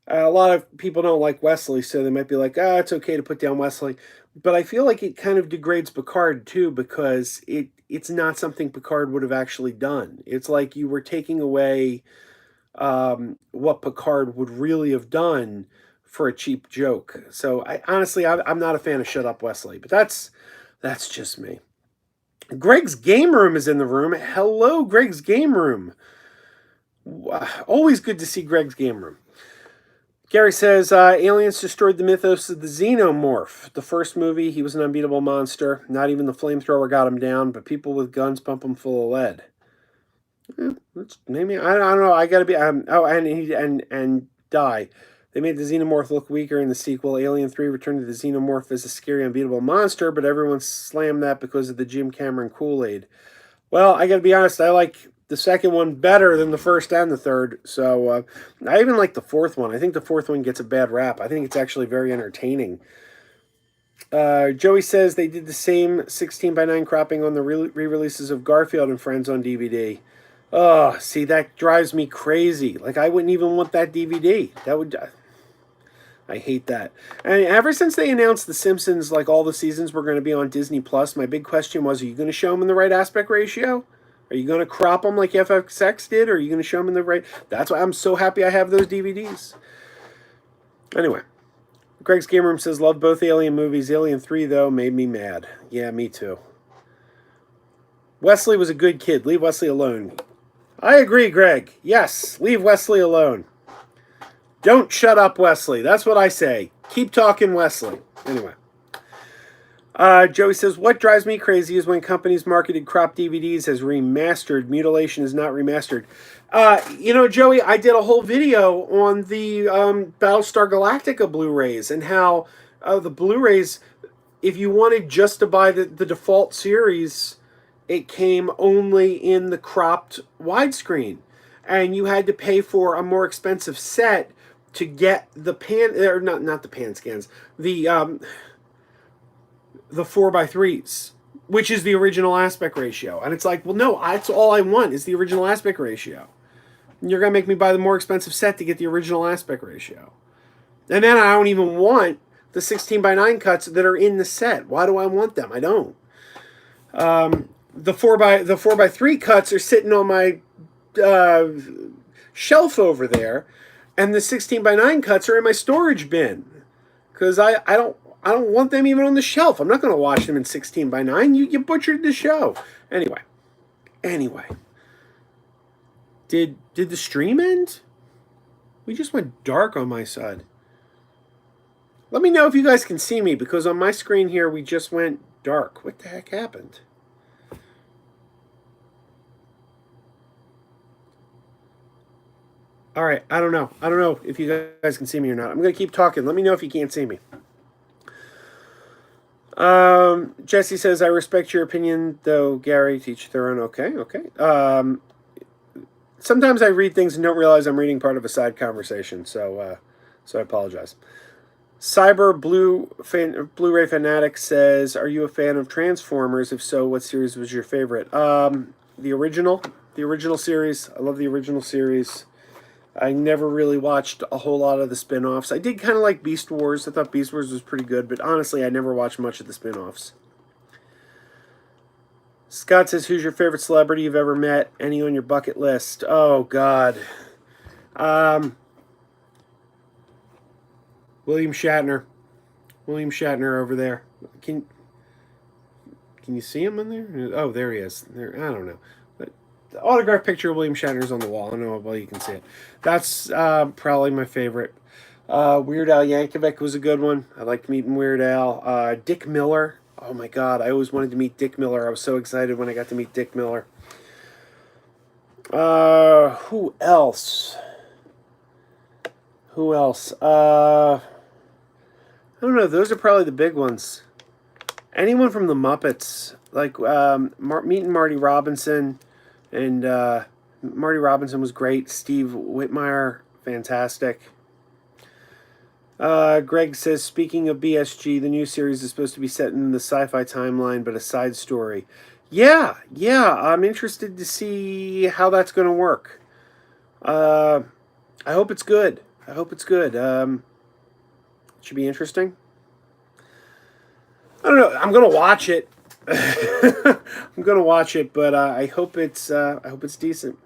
Speaker 1: A lot of people don't like Wesley, so they might be like, it's okay to put down Wesley. But I feel like it kind of degrades Picard, too, because it's not something Picard would have actually done. It's like you were taking away what Picard would really have done for a cheap joke. So, honestly, I'm not a fan of Shut Up, Wesley. But that's just me. Greg's Game Room is in the room. Hello, Greg's Game Room. Always good to see Greg's Game Room. Gary says, aliens destroyed the mythos of the xenomorph. The first movie, he was an unbeatable monster. Not even the flamethrower got him down, but people with guns pump him full of lead. Maybe, I don't know. I gotta be, and die. They made the xenomorph look weaker in the sequel. Alien 3 returned to the xenomorph as a scary, unbeatable monster, but everyone slammed that because of the Jim Cameron Kool-Aid. Well, I gotta be honest, I like the second one better than the first and the third. So I even like the fourth one. I think the fourth one gets a bad rap. I think it's actually very entertaining. Joey says they did the same 16:9 cropping on the re-releases of Garfield and Friends on DVD. Oh, see, that drives me crazy. Like, I wouldn't even want that DVD. I hate that. And ever since they announced The Simpsons, like all the seasons were going to be on Disney Plus, my big question was, are you going to show them in the right aspect ratio? Are you going to crop them like FXX did, or are you going to show them in the right... That's why I'm so happy I have those DVDs. Anyway, Greg's Game Room says, love both Alien movies. Alien 3, though, made me mad. Yeah, me too. Wesley was a good kid. Leave Wesley alone. I agree, Greg. Yes, leave Wesley alone. Don't shut up, Wesley. That's what I say. Keep talking, Wesley. Anyway. Joey says, what drives me crazy is when companies marketed crop DVDs as remastered. Mutilation is not remastered. Joey, I did a whole video on the Battlestar Galactica Blu-rays and how the Blu-rays, if you wanted just to buy the default series, it came only in the cropped widescreen. And you had to pay for a more expensive set to get the pan, or not the pan scans, the 4:3s, which is the original aspect ratio. And it's like, well, no, that's all I want is the original aspect ratio. And you're going to make me buy the more expensive set to get the original aspect ratio. And then I don't even want the 16:9 cuts that are in the set. Why do I want them? I don't. The 4:3 cuts are sitting on my shelf over there, and the 16:9 cuts are in my storage bin because I don't want them even on the shelf. I'm not going to watch them in 16:9. You butchered the show. Anyway. Did the stream end? We just went dark on my side. Let me know if you guys can see me, because on my screen here we just went dark. What the heck happened? All right, I don't know. I don't know if you guys can see me or not. I'm going to keep talking. Let me know if you can't see me. Jesse says, I respect your opinion, though, Gary. To each their own. Okay, okay. Sometimes I read things and don't realize I'm reading part of a side conversation, so I apologize. Cyber Blu-ray Fanatic says, "Are you a fan of Transformers? If so, what series was your favorite?" The original series. I love the original series. I never really watched a whole lot of the spin-offs. I did kind of like Beast Wars. I thought Beast Wars was pretty good, but honestly, I never watched much of the spin-offs. Scott says, "Who's your favorite celebrity you've ever met? Any on your bucket list?" Oh God, um, William Shatner. William Shatner over there. Can Can you see him in there? Oh, there he is. There, I don't know. But the autograph picture of William Shatner's on the wall. I don't know how well you can see it. That's probably my favorite. Weird Al Yankovic was a good one. I liked meeting Weird Al. Dick Miller. Oh my God, I always wanted to meet Dick Miller. I was so excited when I got to meet Dick Miller. Who else? Who else? I don't know. Those are probably the big ones. Anyone from the Muppets, like meeting Marty Robinson, and Marty Robinson was great. Steve Whitmire, fantastic. Greg says, speaking of BSG, the new series is supposed to be set in the sci-fi timeline, but a side story. Yeah, I'm interested to see how that's going to work. I hope it's good. It should be interesting. I don't know. I'm gonna watch it. I'm gonna watch it, but I hope it's decent.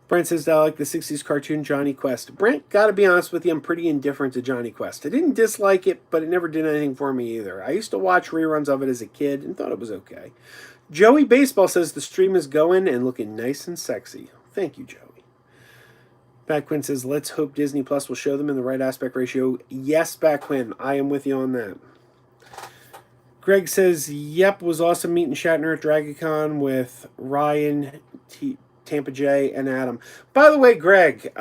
Speaker 1: Brent says, I like the 60s cartoon Johnny Quest. Brent, gotta be honest with you, I'm pretty indifferent to Johnny Quest. I didn't dislike it, but it never did anything for me either. I used to watch reruns of it as a kid and thought it was okay. Joey Baseball says the stream is going and looking nice and sexy. Thank you, Joey. Backquin says, let's hope Disney Plus will show them in the right aspect ratio. Yes, Backquin, I am with you on that. Greg says, yep, was awesome meeting Shatner at DragonCon with Ryan, Tampa J, and Adam. By the way, Greg,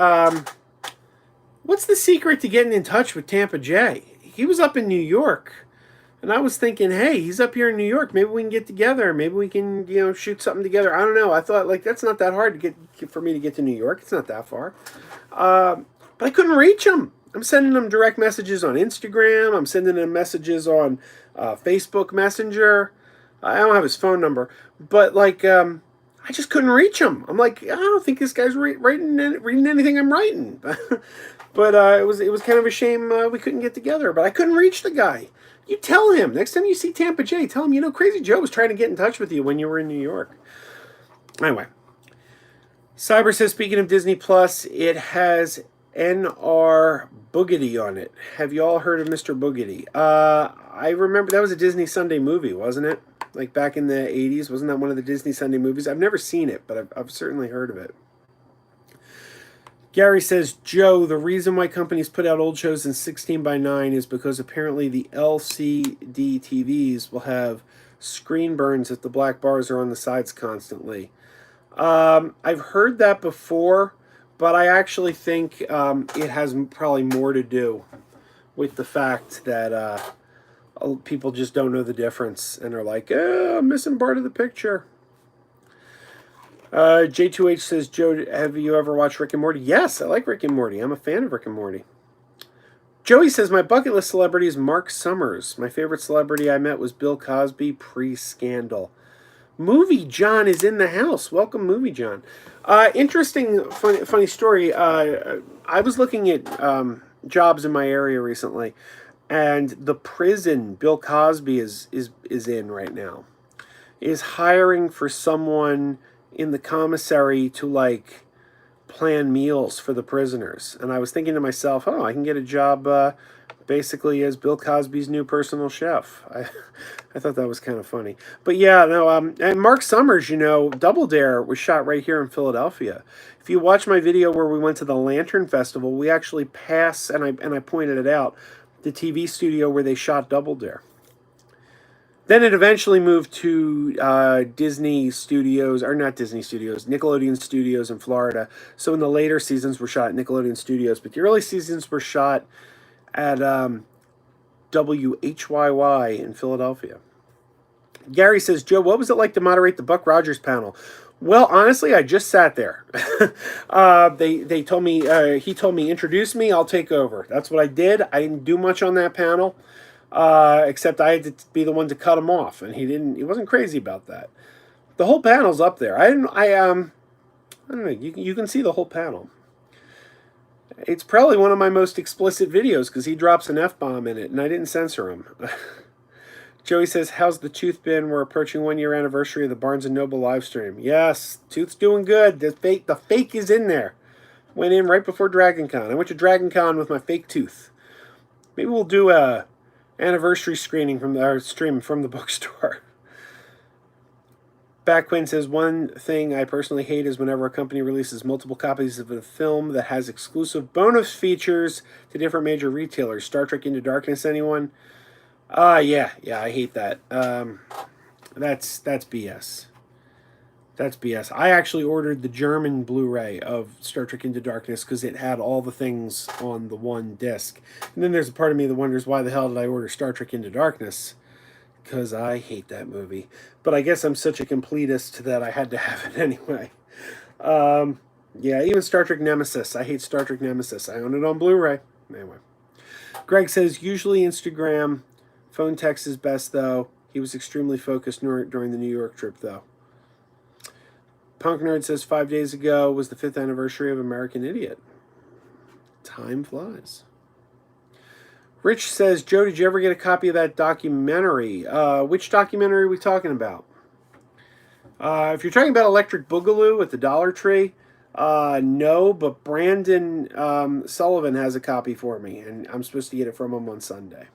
Speaker 1: what's the secret to getting in touch with Tampa J? He was up in New York, and I was thinking, hey, he's up here in New York. Maybe we can get together. Maybe we can, shoot something together. I don't know. I thought, that's not that hard for me to get to New York. It's not that far. But I couldn't reach him. I'm sending him direct messages on Instagram. I'm sending him messages on Facebook Messenger. I don't have his phone number, but I just couldn't reach him. I'm like, I don't think this guy's reading anything I'm writing. But it was kind of a shame we couldn't get together. But I couldn't reach the guy. You tell him next time you see Tampa J. Tell him Crazy Joe was trying to get in touch with you when you were in New York. Anyway, Cyber says, speaking of Disney Plus, it has N.R. Boogedy on it. Have you all heard of Mr. Boogedy? I remember that was a Disney Sunday movie, wasn't it? Like back in the 80s. Wasn't that one of the Disney Sunday movies? I've never seen it, but I've certainly heard of it. Gary says, Joe, the reason why companies put out old shows in 16:9 is because apparently the LCD TVs will have screen burns if the black bars are on the sides constantly. I've heard that before, but I actually think it has probably more to do with the fact that people just don't know the difference and are like, I'm missing part of the picture. J2H says, Joe, have you ever watched Rick and Morty? Yes, I like Rick and Morty. I'm a fan of Rick and Morty. Joey says, my bucket list celebrity is Mark Summers. My favorite celebrity I met was Bill Cosby pre-scandal. Movie John is in the house. Welcome, Movie John. Interesting, funny story. I was looking at jobs in my area recently, and the prison Bill Cosby is in right now is hiring for someone in the commissary to plan meals for the prisoners. And I was thinking to myself, I can get a job basically as Bill Cosby's new personal chef. I thought that was kind of funny. But yeah, no, and Mark Summers, Double Dare was shot right here in Philadelphia. If you watch my video where we went to the Lantern Festival, we actually pass, and I pointed it out, the TV studio where they shot Double Dare. Then it eventually moved to Disney Studios, or not Disney Studios, Nickelodeon Studios in Florida. So in the later seasons were shot at Nickelodeon Studios, but the early seasons were shot at WHYY in Philadelphia. Gary says, Joe, what was it like to moderate the Buck Rogers panel? Well, honestly, I just sat there. They told me, he told me, introduce me, I'll take over. That's what I did. I didn't do much on that panel, except I had to be the one to cut him off, and he wasn't crazy about that. The whole panel's up there. I don't know. You can see the whole panel. It's probably one of my most explicit videos because he drops an F-bomb in it, and I didn't censor him. Joey says, how's the tooth been? We're approaching 1 year anniversary of the Barnes & Noble live stream. Yes, tooth's doing good. The fake is in there. Went in right before Dragon Con. I went to Dragon Con with my fake tooth. Maybe we'll do a anniversary screening from our stream from the bookstore. Backquin says, one thing I personally hate is whenever a company releases multiple copies of a film that has exclusive bonus features to different major retailers. Star Trek Into Darkness, anyone? Yeah, I hate that. That's BS. That's BS. I actually ordered the German Blu-ray of Star Trek Into Darkness because it had all the things on the one disc. And then there's a part of me that wonders, why the hell did I order Star Trek Into Darkness? Because I hate that movie. But I guess I'm such a completist that I had to have it anyway. Yeah, even Star Trek Nemesis. I hate Star Trek Nemesis. I own it on Blu-ray. Anyway. Greg says, usually Instagram. Phone text is best, though. He was extremely focused during the New York trip, though. Punk Nerd says, 5 days ago was the 5th anniversary of American Idiot. Time flies. Rich says, Joe, did you ever get a copy of that documentary? Which documentary are we talking about? If you're talking about Electric Boogaloo at the Dollar Tree, no, but Brandon Sullivan has a copy for me, and I'm supposed to get it from him on Sunday.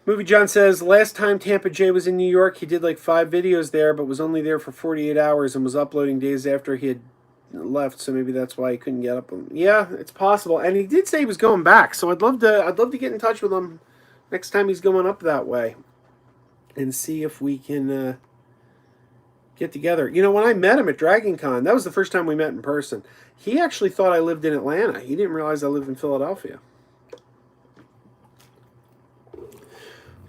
Speaker 1: Movie John says, last time Tampa J was in New York, he did like 5 videos there, but was only there for 48 hours and was uploading days after he had left, so maybe that's why he couldn't get up. Yeah, it's possible. And he did say he was going back, so I'd love to get in touch with him next time he's going up that way and see if we can get together. You know, when I met him at Dragon Con, that was the first time we met in person. He actually thought I lived in Atlanta. He didn't realize I lived in Philadelphia.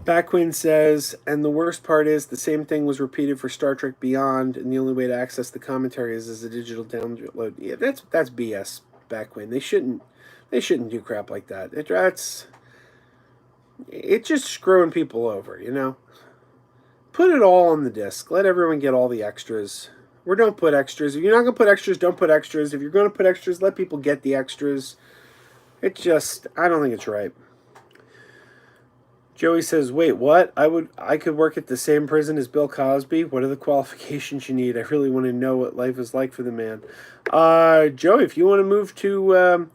Speaker 1: Backquin says, and the worst part is the same thing was repeated for Star Trek Beyond, and the only way to access the commentary is as a digital download. Yeah, that's BS, Backquin. They shouldn't do crap like that. It's just screwing people over, you know. Put it all on the disc. Let everyone get all the extras. Or don't put extras. If you're not going to put extras, don't put extras. If you're going to put extras, let people get the extras. I don't think it's right. Joey says, wait, what? I could work at the same prison as Bill Cosby? What are the qualifications you need? I really want to know what life is like for the man. Joey, if you want to move to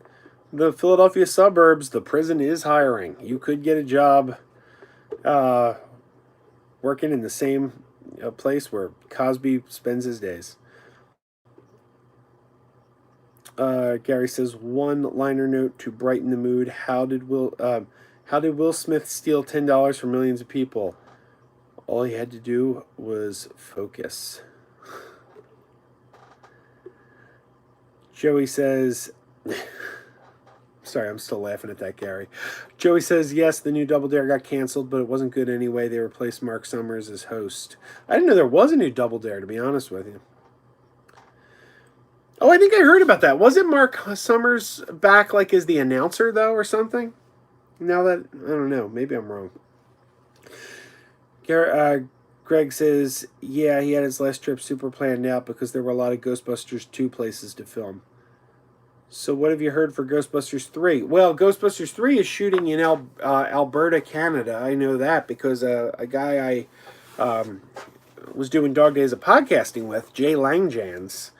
Speaker 1: the Philadelphia suburbs, the prison is hiring. You could get a job working in the same place where Cosby spends his days. Gary says, one-liner note to brighten the mood. How did Will Smith steal $10 from millions of people? All he had to do was focus. Joey says, sorry, I'm still laughing at that, Gary. Joey says, yes, the new Double Dare got canceled, but it wasn't good anyway. They replaced Mark Summers as host. I didn't know there was a new Double Dare, to be honest with you. Oh, I think I heard about that. Wasn't Mark Summers back like as the announcer, though, or something? Now that, I don't know, maybe I'm wrong. Greg says, yeah, he had his last trip super planned out because there were a lot of Ghostbusters 2 places to film. So what have you heard for Ghostbusters 3? Well, Ghostbusters 3 is shooting in Alberta, Canada. I know that because a guy I was doing Dog Days of podcasting with, Jay Langjans,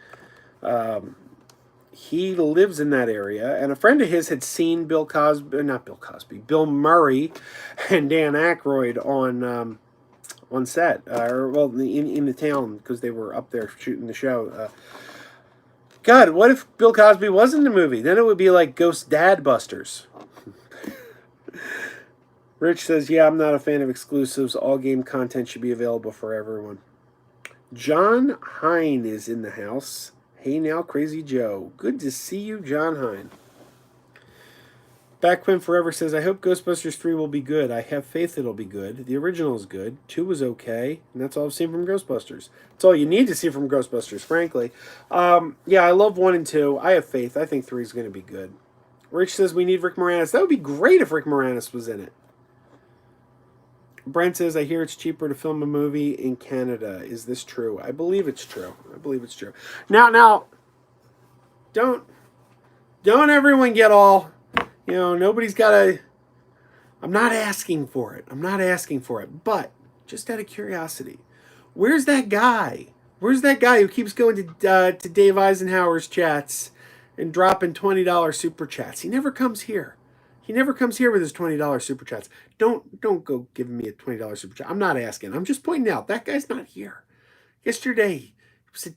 Speaker 1: he lives in that area, and a friend of his had seen Bill Murray and Dan Aykroyd on set, in the town because they were up there shooting the show. God, what if Bill Cosby was in the movie? Then it would be like Ghost Dad Busters. Rich says, yeah, I'm not a fan of exclusives. All game content should be available for everyone. John Hine is in the house. Hey now, Crazy Joe. Good to see you, John Hine. Backpin Forever says, I hope Ghostbusters 3 will be good. I have faith it'll be good. The original is good. 2 was okay. And that's all I've seen from Ghostbusters. That's all you need to see from Ghostbusters, frankly. Yeah, I love 1 and 2. I have faith. I think 3 is going to be good. Rich says, we need Rick Moranis. That would be great if Rick Moranis was in it. Brent says, I hear it's cheaper to film a movie in Canada. Is this true? I believe it's true. I believe it's true. Now, don't everyone get all, nobody's got to, I'm not asking for it. But just out of curiosity, where's that guy? Where's that guy who keeps going to Dave Eisenhower's chats and dropping $20 super chats? He never comes here. He never comes here with his $20 super chats. Don't go giving me a $20 super chat. I'm not asking. I'm just pointing out that guy's not here. Yesterday, was it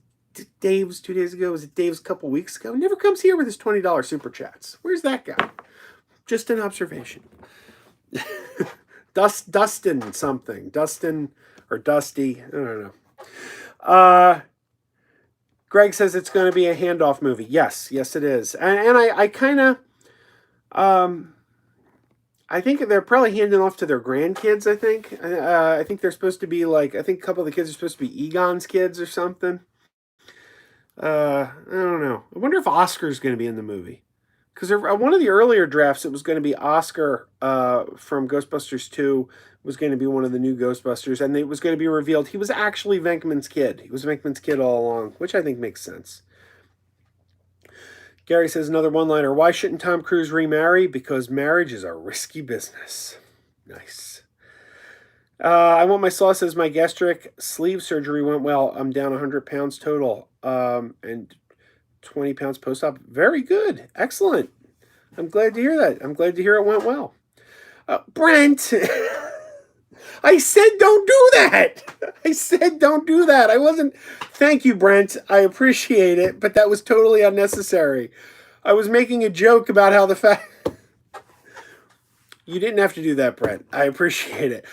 Speaker 1: Dave's 2 days ago? Was it Dave's a couple weeks ago? He never comes here with his $20 super chats. Where's that guy? Just an observation. Dustin something. Dustin or Dusty. I don't know. Greg says it's going to be a handoff movie. Yes, it is. And I kind of, I think they're probably handing off to their grandkids. I think they're supposed to be like, I think a couple of the kids are supposed to be Egon's kids or something. I don't know. I wonder if Oscar's going to be in the movie. Because one of the earlier drafts, it was going to be Oscar from Ghostbusters 2 was going to be one of the new Ghostbusters, and it was going to be revealed he was actually Venkman's kid. He was Venkman's kid all along, which I think makes sense. Gary says another one-liner, why shouldn't Tom Cruise remarry? Because marriage is a risky business. Nice. I want my sauce says my gastric sleeve surgery went well. I'm down 100 pounds total and 20 pounds post-op. Very good. Excellent. I'm glad to hear that. I'm glad to hear it went well. Brent, I said don't do that. I wasn't. Thank you, Brent. I appreciate it, but that was totally unnecessary. I was making a joke about how the fact. You didn't have to do that, Brent. I appreciate it.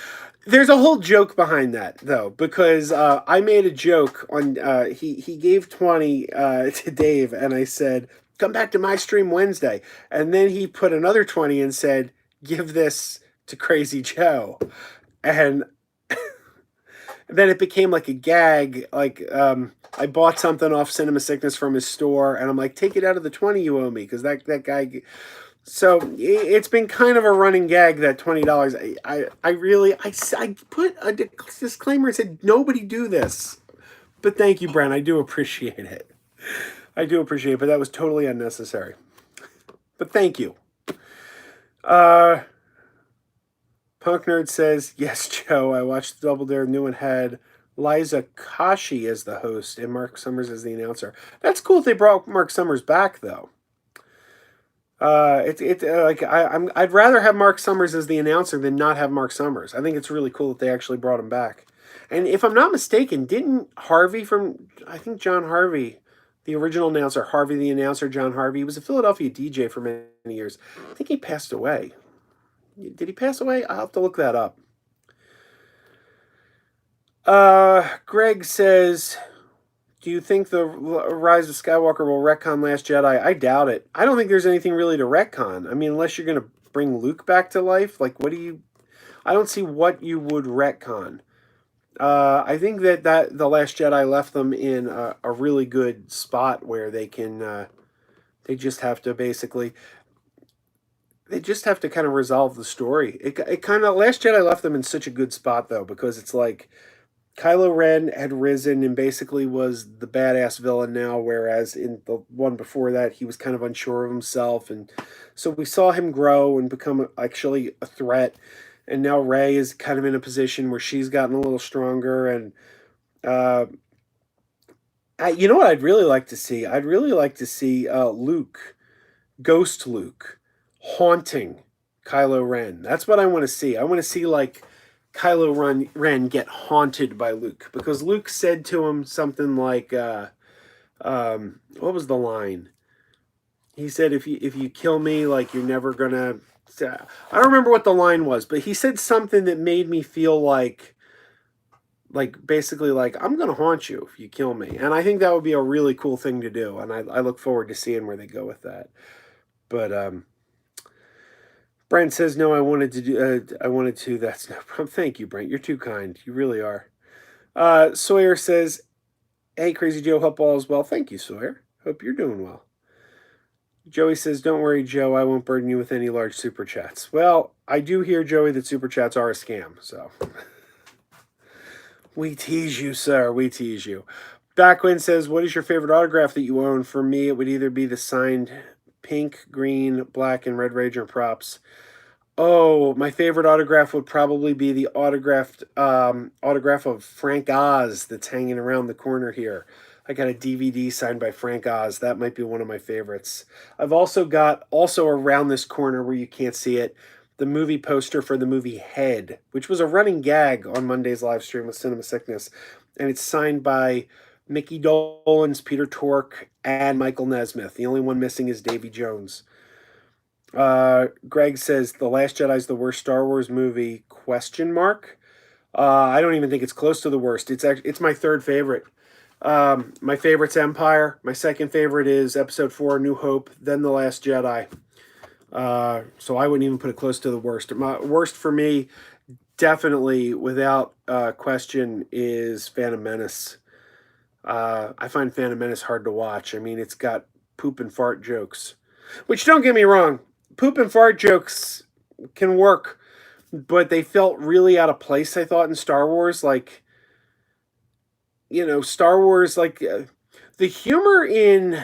Speaker 1: There's a whole joke behind that, though, because I made a joke on. He gave 20 to Dave, and I said, come back to my stream Wednesday. And then he put another 20 and said, give this to Crazy Joe. And then it became like a gag. Like, I bought something off Cinema Sickness from his store, and I'm like, take it out of the 20 you owe me, because that guy. So it's been kind of a running gag, that $20. I put a disclaimer and said, nobody do this. But thank you, Brent. I do appreciate it. But that was totally unnecessary. But thank you. Punk Nerd says, yes, Joe, I watched Double Dare. New one had Liza Koshy as the host and Mark Summers as the announcer. That's cool if they brought Mark Summers back, though. I'd rather have Mark Summers as the announcer than not have Mark Summers. I think it's really cool that they actually brought him back. And if I'm not mistaken, didn't Harvey I think John Harvey, the original announcer, Harvey the announcer, John Harvey, was a Philadelphia DJ for many years. I think he passed away. Did he pass away? I'll have to look that up. Greg says, do you think the Rise of Skywalker will retcon Last Jedi? I doubt it. I don't think there's anything really to retcon. I mean, unless you're going to bring Luke back to life. Like, I don't see what you would retcon. I think that The Last Jedi left them in a really good spot where they can, they just have to kind of resolve the story. It kind of, Last Jedi left them in such a good spot, though, because it's like, Kylo Ren had risen and basically was the badass villain now, whereas in the one before that, he was kind of unsure of himself. And so we saw him grow and become actually a threat. And now Rey is kind of in a position where she's gotten a little stronger. And you know what I'd really like to see? I'd really like to see Luke, Ghost Luke, haunting Kylo Ren. That's what I want to see. I want to see, like, Kylo Ren get haunted by Luke, because Luke said to him something like, what was the line? He said, if you kill me, like, you're never gonna. I don't remember what the line was, but he said something that made me feel like basically like, I'm gonna haunt you if you kill me. And I think that would be a really cool thing to do, and I look forward to seeing where they go with that. But Brent says, no, I wanted to do, I wanted to, that's no problem. Thank you, Brent. You're too kind. You really are. Sawyer says, hey, Crazy Joe, hope all is well. Thank you, Sawyer. Hope you're doing well. Joey says, don't worry, Joe, I won't burden you with any large super chats. Well, I do hear, Joey, that super chats are a scam, so. We tease you, sir. We tease you. Backwin says, what is your favorite autograph that you own? For me, it would either be the signed pink, green, black, and red Ranger props. Oh, my favorite autograph would probably be the autograph of Frank Oz that's hanging around the corner here. I got a DVD signed by Frank Oz. That might be one of my favorites. I've also got, also around this corner where you can't see it, the movie poster for the movie Head, which was a running gag on Monday's live stream with Cinema Sickness. And it's signed by Mickey Dolenz, Peter Tork, and Michael Nesmith. The only one missing is Davy Jones. Greg says The Last Jedi is the worst Star Wars movie? Question mark. I don't even think it's close to the worst. It's my third favorite. My favorite's Empire. My second favorite is Episode 4, New Hope. Then The Last Jedi. So I wouldn't even put it close to the worst. My worst for me, definitely without question, is Phantom Menace. I find Phantom Menace hard to watch. I mean, it's got poop and fart jokes, which, don't get me wrong, poop and fart jokes can work, but they felt really out of place, I thought, in Star Wars. Like, Star Wars, like, the humor in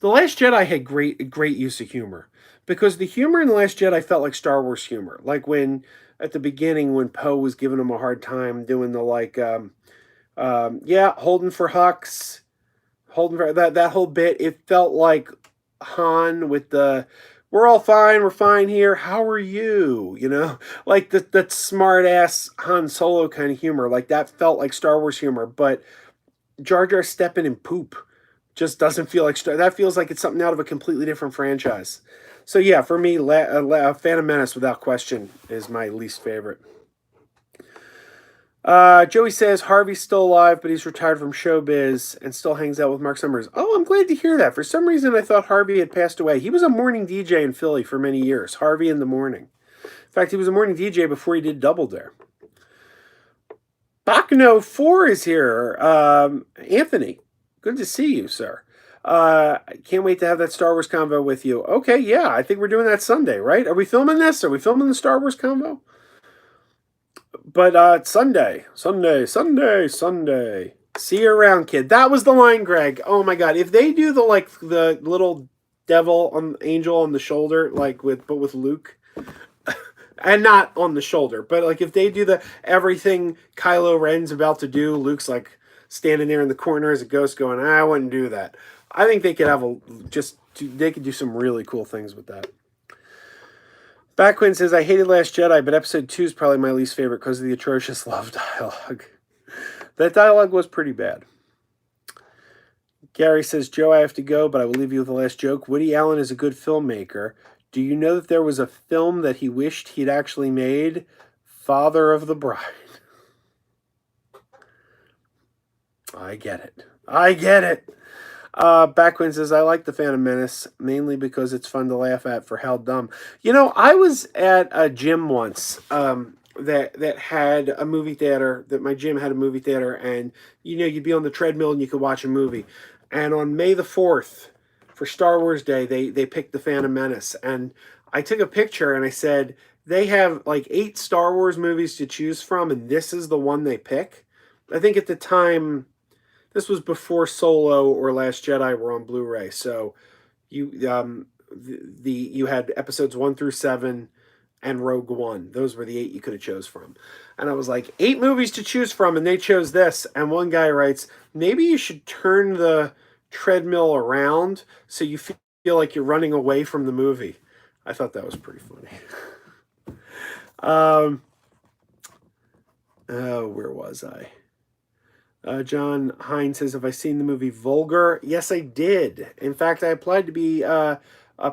Speaker 1: The Last Jedi had great use of humor, because the humor in The Last Jedi felt like Star Wars humor. Like when, at the beginning, when Poe was giving him a hard time doing the, like, yeah, holding for Hux, holding for that whole bit, it felt like Han with the, we're all fine, we're fine here, how are you? Like that smart ass Han Solo kind of humor. Like that felt like Star Wars humor, but Jar Jar stepping in poop just doesn't feel like that. Feels like it's something out of a completely different franchise. So yeah, for me, Phantom Menace without question is my least favorite. Joey says Harvey's still alive, but he's retired from showbiz and still hangs out with Mark Summers. Oh, I'm glad to hear that. For some reason, I thought Harvey had passed away. He was a morning DJ in Philly for many years. Harvey in the morning. In fact, he was a morning DJ before he did Double Dare. Bacno 4 is here. Anthony, good to see you, sir. Can't wait to have that Star Wars convo with you. Okay, yeah, I think we're doing that Sunday, right? Are we filming this? Are we filming the Star Wars convo? But Sunday. See you around, kid. That was the line, Greg. Oh my God! If they do the little angel on the shoulder, but with Luke, and not on the shoulder, but like if they do the everything Kylo Ren's about to do, Luke's like standing there in the corner as a ghost, going, "I wouldn't do that." I think they could they could do some really cool things with that. Backwin says, I hated Last Jedi, but episode 2 is probably my least favorite because of the atrocious love dialogue. That dialogue was pretty bad. Gary says, Joe, I have to go, but I will leave you with the last joke. Woody Allen is a good filmmaker. Do you know that there was a film that he wished he'd actually made? Father of the Bride. I get it. Backwin says, I like the Phantom Menace, mainly because it's fun to laugh at for how dumb. I was at a gym once that had a movie theater, that my gym had a movie theater, and, you'd be on the treadmill and you could watch a movie. And on May the 4th, for Star Wars Day, they picked the Phantom Menace. And I took a picture and I said, they have like 8 Star Wars movies to choose from, and this is the one they pick. I think at the time, this was before Solo or Last Jedi were on Blu-ray, so you you had episodes 1 through 7 and Rogue One. Those were the 8 you could have chose from. And I was like, 8 movies to choose from, and they chose this. And one guy writes, maybe you should turn the treadmill around so you feel like you're running away from the movie. I thought that was pretty funny. Where was I? John Hines says, have I seen the movie Vulgar? Yes, I did. In fact, I applied to be a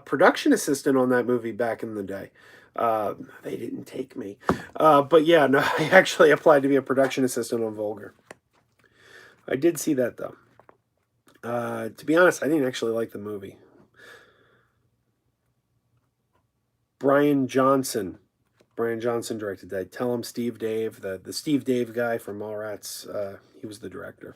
Speaker 1: production assistant on that movie back in the day. They didn't take me. But yeah, no, I actually applied to be a production assistant on Vulgar. I did see that, though. To be honest, I didn't actually like the movie. Brian Johnson. Brian Johnson directed that. Tell him Steve Dave, the Steve Dave guy from Mallrats. He was the director.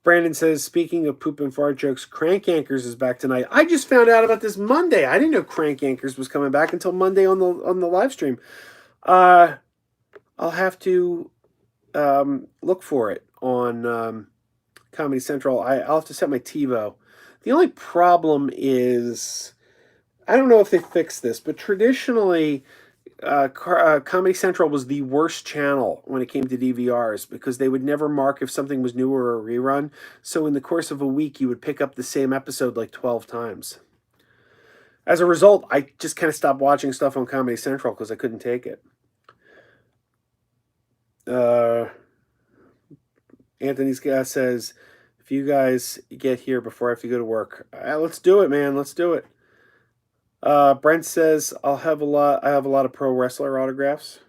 Speaker 1: Brandon says, speaking of poop and fart jokes, Crank Anchors is back tonight. I just found out about this Monday. I didn't know Crank Anchors was coming back until Monday on the live stream. I'll have to look for it on Comedy Central. I'll have to set my TiVo. The only problem is, I don't know if they fixed this, but traditionally, Comedy Central was the worst channel when it came to DVRs because they would never mark if something was new or a rerun. So in the course of a week, you would pick up the same episode like 12 times. As a result, I just kind of stopped watching stuff on Comedy Central because I couldn't take it. Anthony's guy says, if you guys get here before I have to go to work, let's do it, man. Let's do it. Brent says, I have a lot of pro wrestler autographs.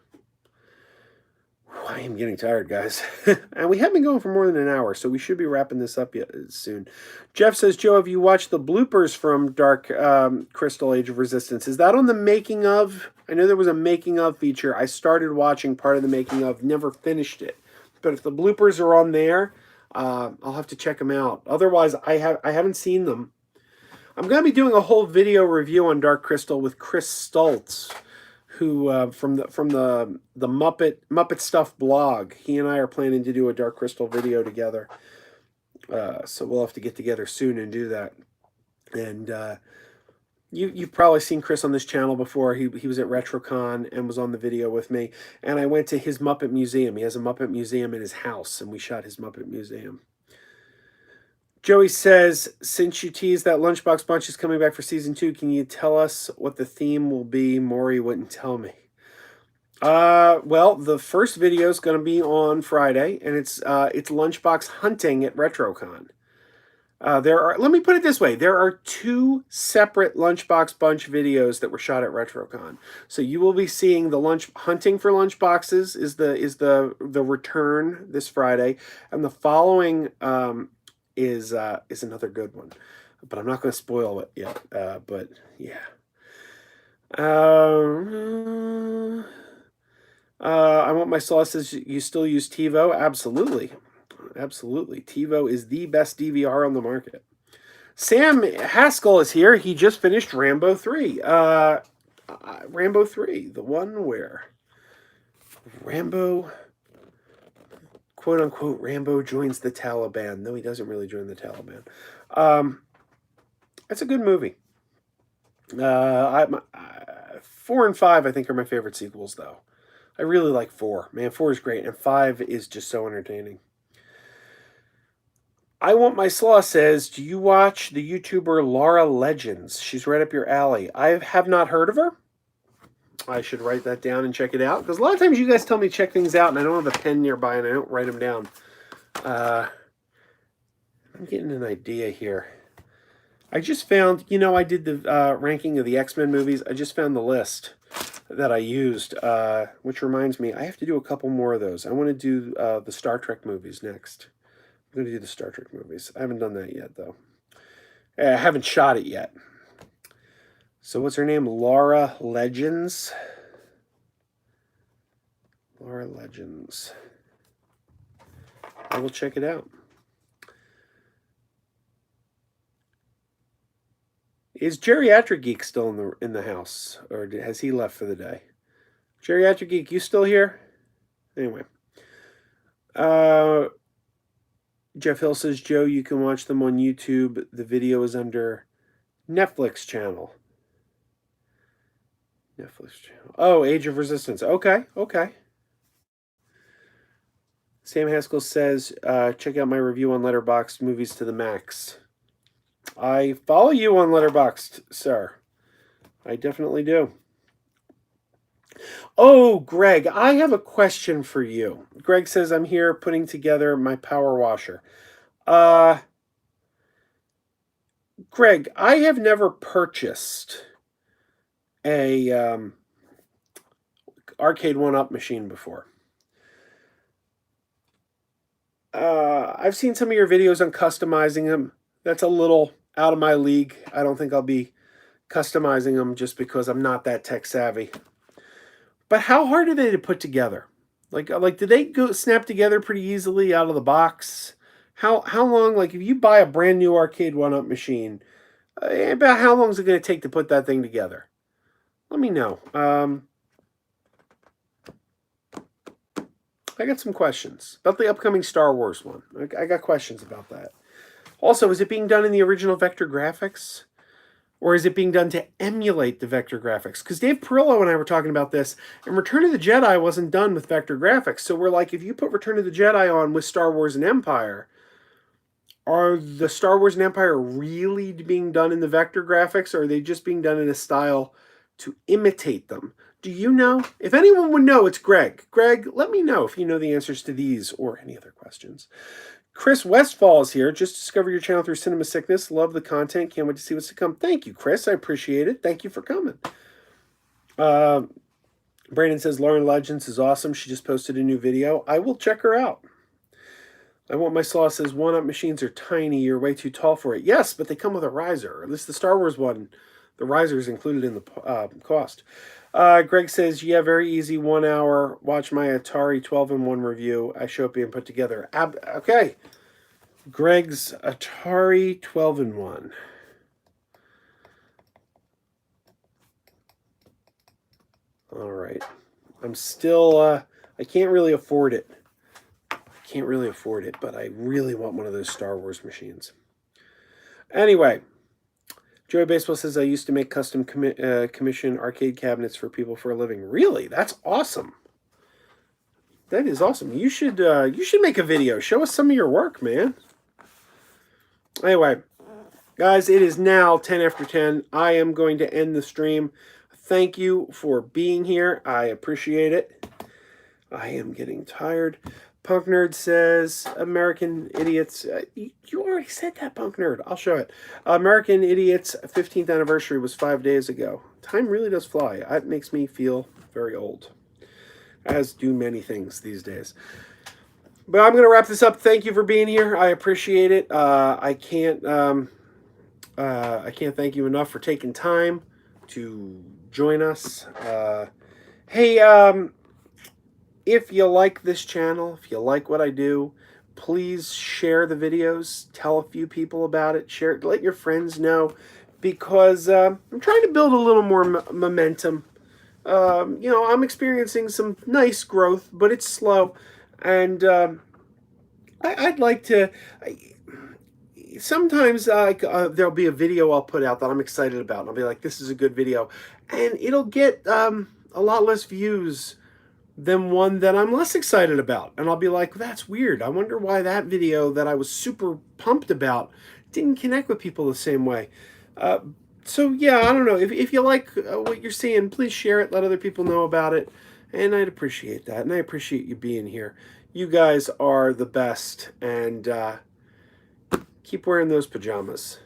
Speaker 1: I am getting tired, guys. And we have been going for more than an hour, so we should be wrapping this up soon. Jeff says, Joe, have you watched the bloopers from Dark Crystal Age of Resistance? Is that on the making of? I know there was a making of feature. I started watching part of the making of, never finished it. But if the bloopers are on there, I'll have to check them out. Otherwise, I haven't seen them. I'm going to be doing a whole video review on Dark Crystal with Chris Stultz, who from the Muppet Stuff blog. He and I are planning to do a Dark Crystal video together. So we'll have to get together soon and do that. And you've probably seen Chris on this channel before. He was at RetroCon and was on the video with me. And I went to his Muppet Museum. He has a Muppet Museum in his house, and we shot his Muppet Museum. Joey says, since you teased that Lunchbox Bunch is coming back for season 2, can you tell us what the theme will be? Maury wouldn't tell me. Well, the first video is going to be on Friday, and it's Lunchbox hunting at RetroCon. Let me put it this way, there are 2 separate Lunchbox Bunch videos that were shot at RetroCon. So you will be seeing the hunting for lunchboxes is the return this Friday, and the following is another good one, but I'm not going to spoil it yet. But yeah. I want my sauces. You still use TiVo? Absolutely. Absolutely. TiVo is the best DVR on the market. Sam Haskell is here. He just finished Rambo 3. Rambo 3, the one where Rambo, quote unquote, Rambo joins the Taliban. No, he doesn't really join the Taliban. It's a good movie. 4 and 5, I think, are my favorite sequels, though. I really like 4. Man, 4 is great, and 5 is just so entertaining. I Want My Slaw says, do you watch the YouTuber Laura Legends? She's right up your alley. I have not heard of her. I should write that down and check it out, because a lot of times you guys tell me to check things out, and I don't have a pen nearby, and I don't write them down. I'm getting an idea here. I just found, I did the ranking of the X-Men movies. I just found the list that I used, which reminds me, I have to do a couple more of those. I want to do the Star Trek movies next. I'm going to do the Star Trek movies. I haven't done that yet, though. I haven't shot it yet. So what's her name? Laura Legends. Laura Legends. I will check it out. Is Geriatric Geek still in the house, or has he left for the day? Geriatric Geek, you still here? Anyway. Jeff Hill says, Joe, you can watch them on YouTube. The video is under Netflix channel. Netflix channel. Oh, Age of Resistance. Okay. Sam Haskell says, check out my review on Letterboxd, Movies to the Max. I follow you on Letterboxd, sir. I definitely do. Oh, Greg, I have a question for you. Greg says, I'm here putting together my power washer. Greg, I have never purchased a arcade 1-up machine before. I've seen some of your videos on customizing them. That's a little out of my league. I don't think I'll be customizing them just because I'm not that tech savvy. But how hard are they to put together? Like do they go snap together pretty easily out of the box? How long? Like if you buy a brand new arcade 1-up machine, about how long is it going to take to put that thing together? Let me know. I got some questions about the upcoming Star Wars one. I got questions about that. Also, is it being done in the original vector graphics? Or is it being done to emulate the vector graphics? Because Dave Perillo and I were talking about this, and Return of the Jedi wasn't done with vector graphics. So we're like, if you put Return of the Jedi on with Star Wars and Empire, are the Star Wars and Empire really being done in the vector graphics, or are they just being done in a style to imitate them? Do you know? If anyone would know, it's Greg. Greg, let me know if you know the answers to these or any other questions. Chris Westfall is here. Just discovered your channel through Cinema Sickness. Love the content. Can't wait to see what's to come. Thank you, Chris. I appreciate it. Thank you for coming. Brandon says Lauren Legends is awesome. She just posted a new video. I will check her out. I Want My Slaw says 1-up machines are tiny. You're way too tall for it. Yes, but they come with a riser. At least the Star Wars one, the riser is included in the cost. Greg says, yeah, very easy. 1 hour. Watch my Atari 12-in-1 review. I show it being put together. Okay. Greg's Atari 12-in-1. All right. I'm still, I can't really afford it. But I really want one of those Star Wars machines. Anyway. Joey Baseball says, I used to make custom commission arcade cabinets for people for a living. Really? That's awesome. That is awesome. You should make a video. Show us some of your work, man. Anyway, guys, it is now 10 after 10. I am going to end the stream. Thank you for being here. I appreciate it. I am getting tired. Punk Nerd says, American Idiots. You already said that, Punk Nerd. I'll show it. American Idiots' 15th anniversary was 5 days ago. Time really does fly. It makes me feel very old, as do many things these days. But I'm going to wrap this up. Thank you for being here. I appreciate it. I can't thank you enough for taking time to join us. Hey, if you like this channel, if you like what I do, please share the videos. Tell a few people about it. Share it. Let your friends know, because I'm trying to build a little more momentum. I'm experiencing some nice growth, but it's slow. And I'd like to... Sometimes there'll be a video I'll put out that I'm excited about. And I'll be like, this is a good video. And it'll get a lot less views than one that I'm less excited about. And I'll be like, that's weird. I wonder why that video that I was super pumped about didn't connect with people the same way. So yeah, I don't know. If you like what you're seeing, please share it. Let other people know about it. And I'd appreciate that. And I appreciate you being here. You guys are the best. And keep wearing those pajamas.